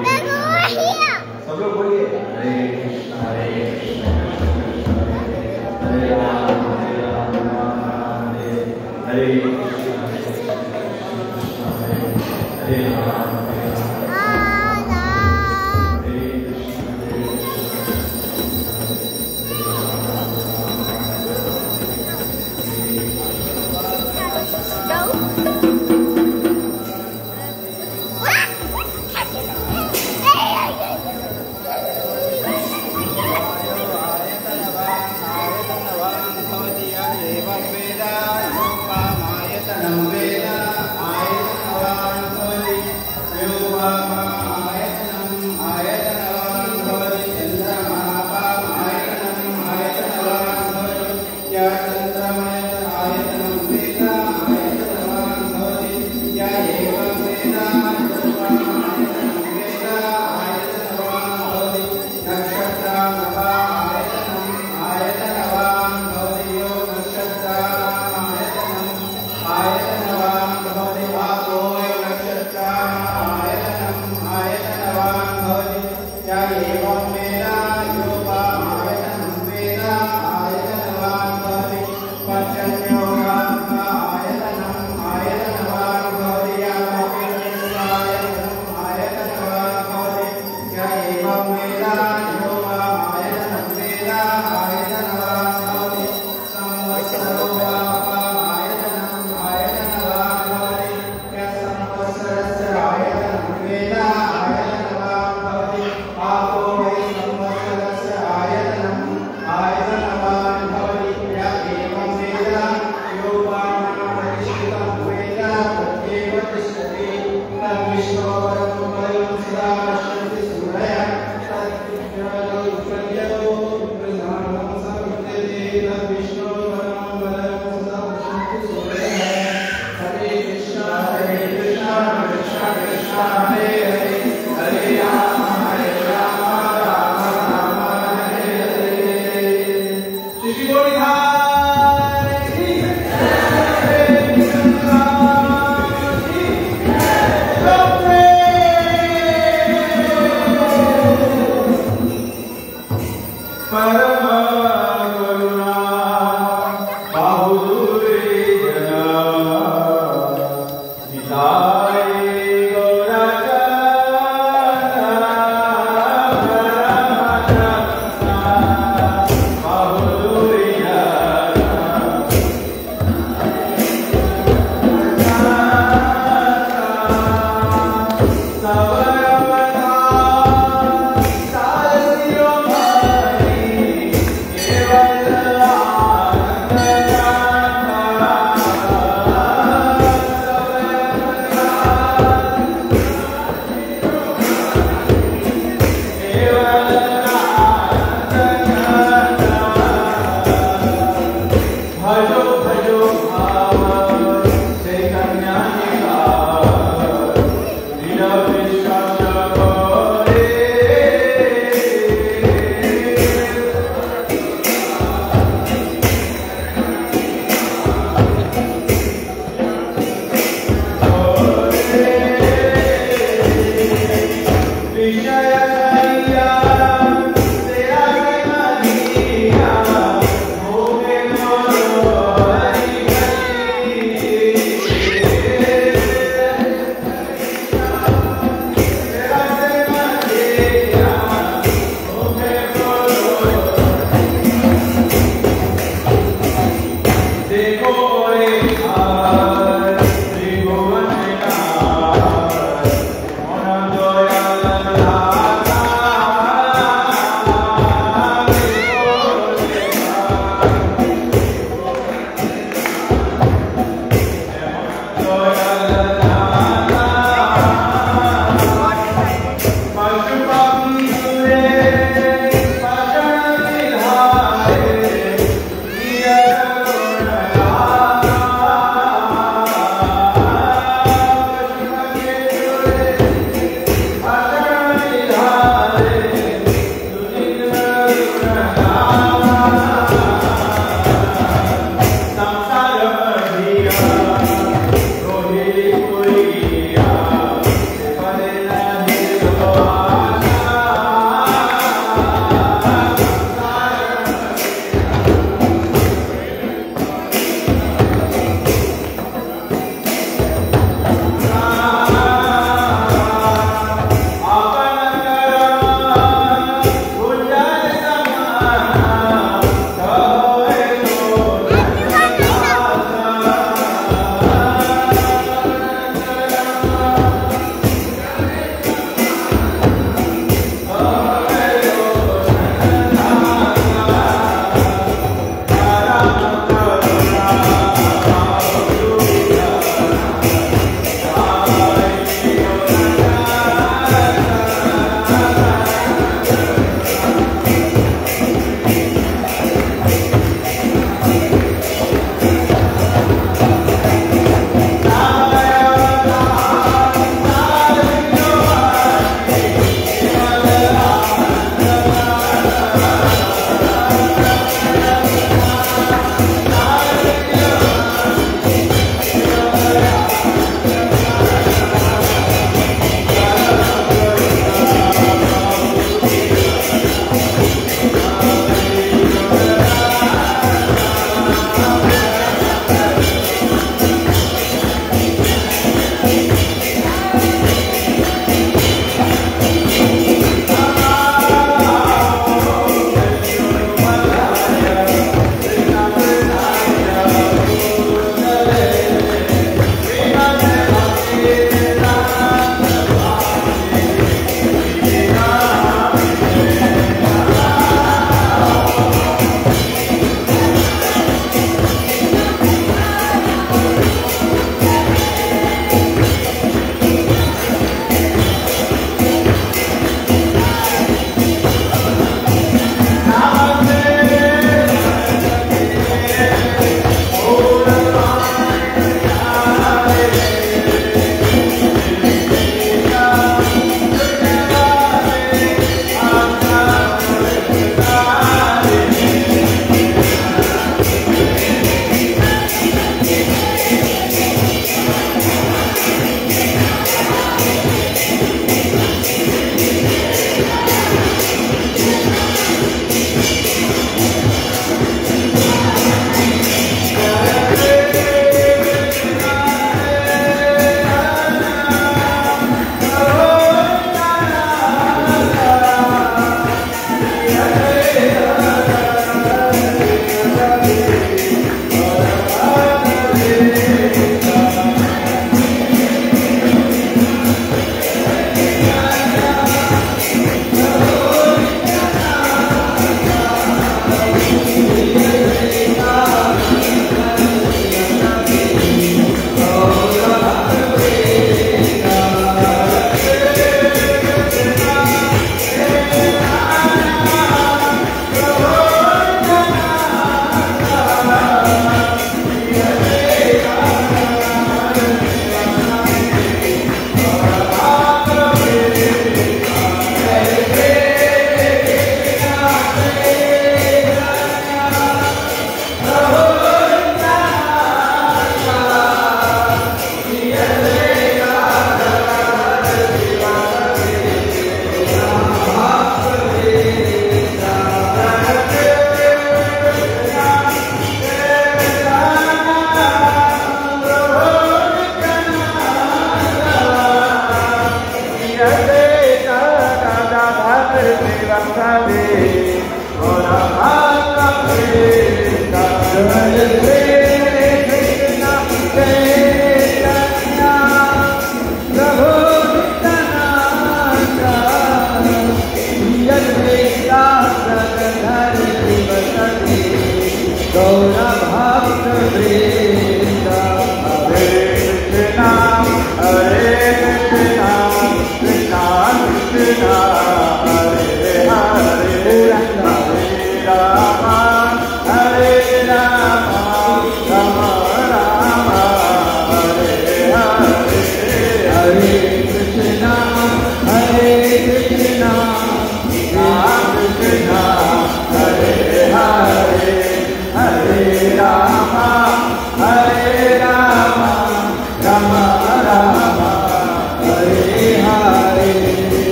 Let's go over here. सब लोग बोलिए हरे कृष्णा कृष्ण कृष्ण हरे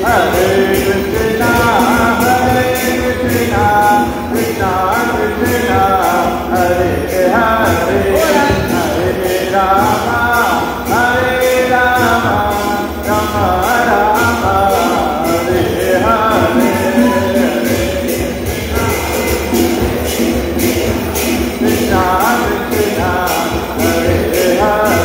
Hare Krishna, Hare Krishna, Krishna Krishna, Hare Hare, Hare Rama, Hare Rama, Rama Rama, Hare Hare. Krishna Krishna, Hare Hare.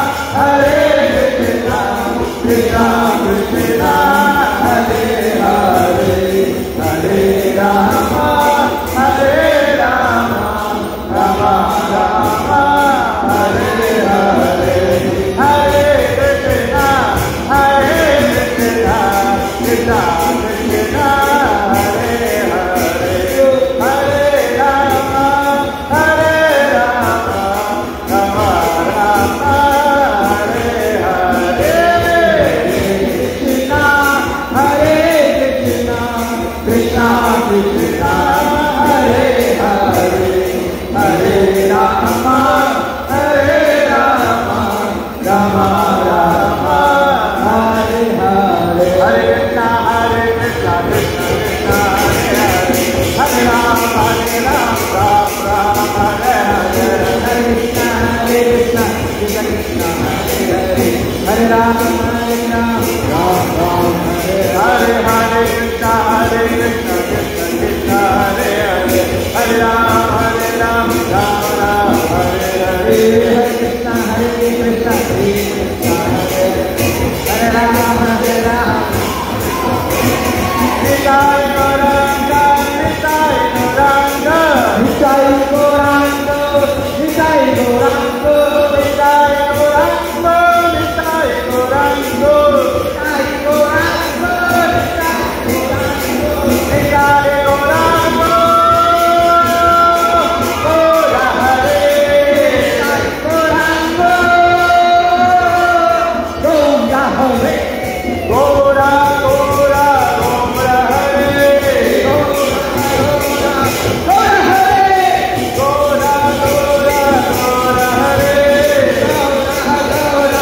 Hare Krishna, Hare Krishna, Krishna Krishna, Hare Hare, Hare Rama, Hare Rama, Rama Rama, Hare Hare. Hare Krishna, Hare Krishna, Krishna Krishna, Hare Hare, Hare Rama, Hare Rama, Rama Rama, Hare Hare. Hare Krishna, Hare Krishna, Krishna Krishna, Hare Hare, Hare Rama, Hare Rama, Rama Rama, Hare Hare. Krishna, Hare Krishna, Krishna Krishna, Hare Hare, Hare Rama, Hare Rama, Rama Rama, Hare Hare. Hare Krishna, Hare Krishna, Krishna Krishna, Hare Hare, Hare Rama, Ram Ram, Hare Hare. Hare Krishna, Hare Krishna, Krishna Krishna, Hare Hare, Hare Rama, Ram Ram, Hare Hare. Hare Krishna, Hare Krishna, Krishna Krishna, Hare Hare, Hare Rama, Ram Ram, Hare Hare. Hare Krishna, Hare Krishna, Krishna Krishna, Hare Rama, Ram. Nitai Gauranga, Nitai Gauranga, Nitai Gauranga, Nitai Gauranga, Nitai Gauranga, Nitai Gauranga, Nitai Gauranga, Nitai Gauranga, Gaura Hare, Nitai Gauranga, Gaura Hare, Gaura Gaura Gaura Hare, Gaura Gaura Hare, Gaura Gaura Gaura Hare, Gaura Gaura Hare, Gaura Gaura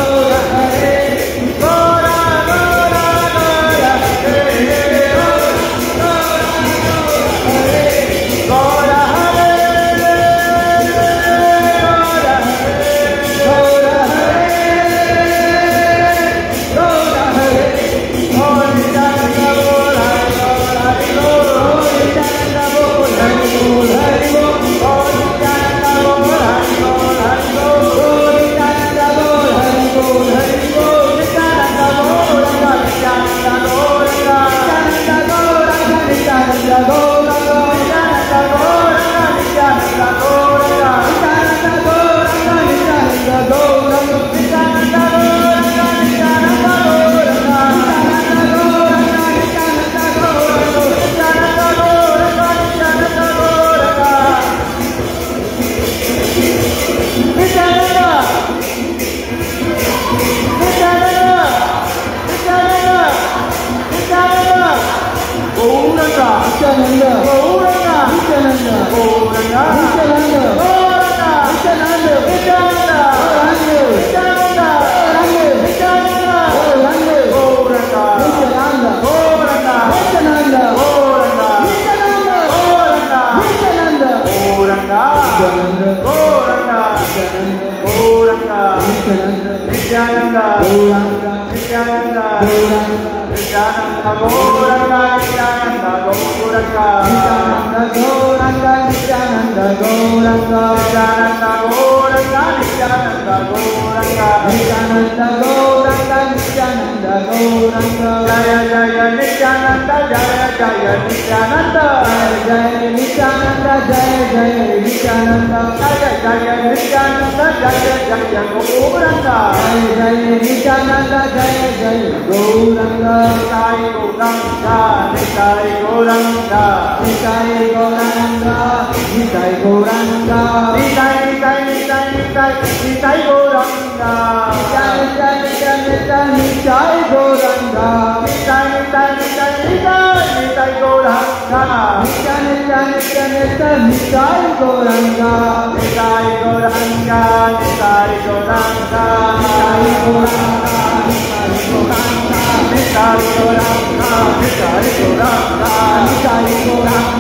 Gaura Hare, Gaura Hare, Gaura Hare, Gaura Hare, Gaura Gauranga, Nityananda Gauranga Jaya Jaya Nityananda Jaya Jaya Nityananda Jaya Nityananda Jaya Jaya Nityananda Jaya Jaya Nityananda Jaya Jaya Gauranga Jaya Nityananda Jaya Jaya Gauranga Nitai Gauranga Nitai Gauranga Nitai Gauranga Nitai Gauranga Nitai Nitai Nitai Nitai Nitai Gauranga Nitai Nitai Nitai Nitai Gauranga Nitai Nitai Nitai Nitai Nitai Gauranga Nitai Nitai Nitai Nitai Gauranga Nitai Gauranga Nitai Gauranga Nitai Gauranga Nitai Gauranga Nitai Gauranga Nitai Gauranga Nitai Gauranga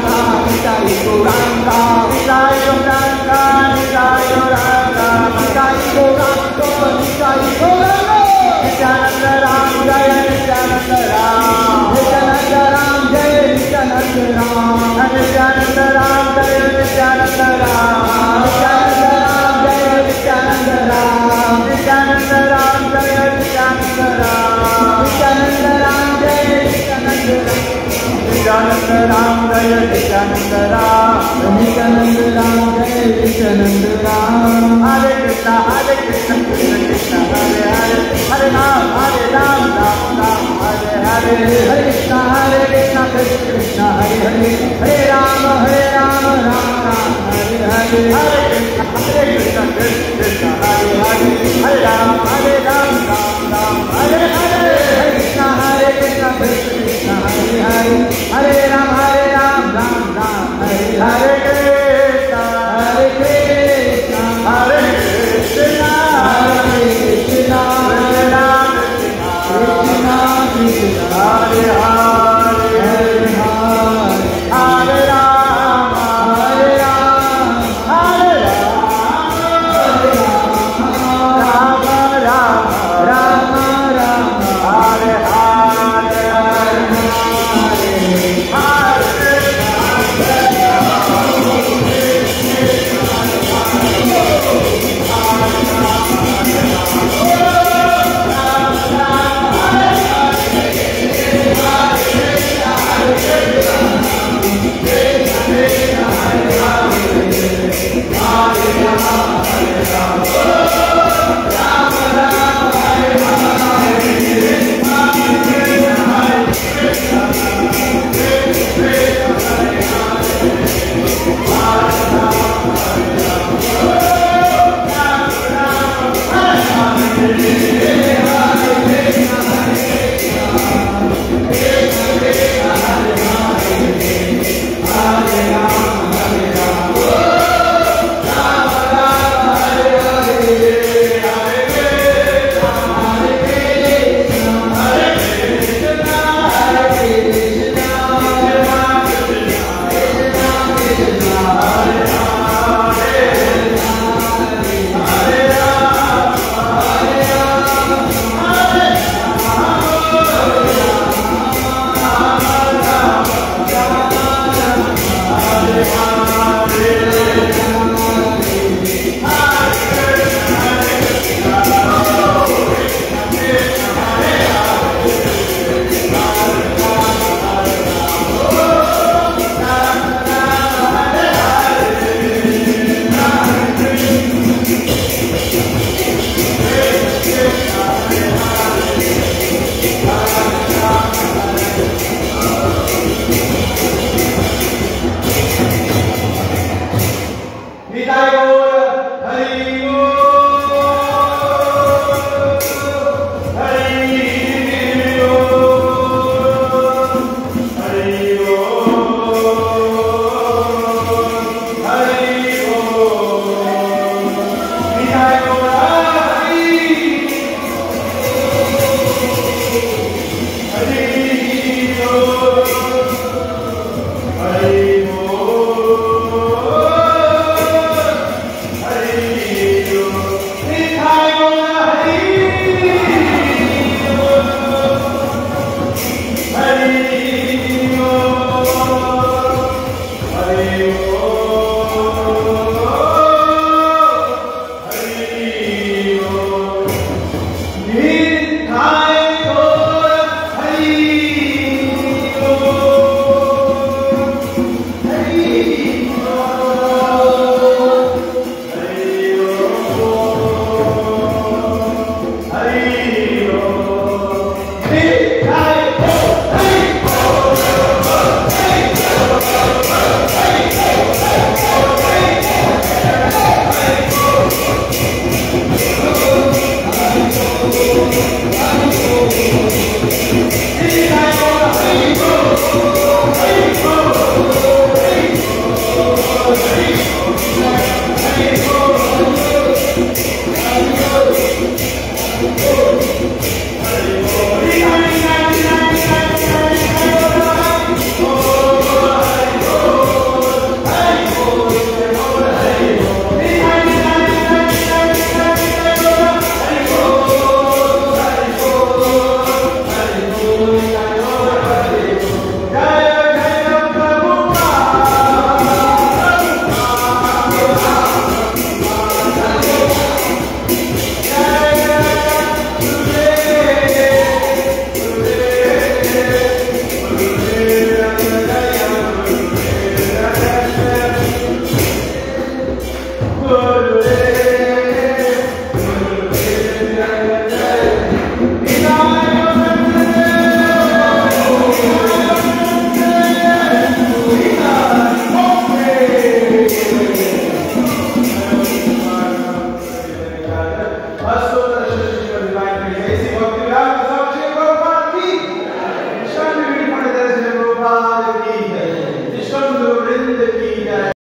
Nitai Gauranga Nitai Gauranga Nitai Gauranga Nitai Gauranga Nityananda Ram Jaya Nityananda Ram Nityananda Ram Jaya Nityananda Ram Nityananda Ram Jaya Nityananda Ram Nityananda Ram Jaya Nityananda Ram Nityananda Ram Jaya Nityananda Ram Nityananda Ram Jaya Nityananda Ram Nityananda Ram Jaya Nityananda Ram Nityananda Ram Jaya Nityananda Ram Hare Krishna Krishna Krishna Hare Hare Hare Ram Ram Ram Hare Hare Hare Krishna Krishna Krishna Hare Hare Hare Ram Ram Ram Hare Hare Hare Krishna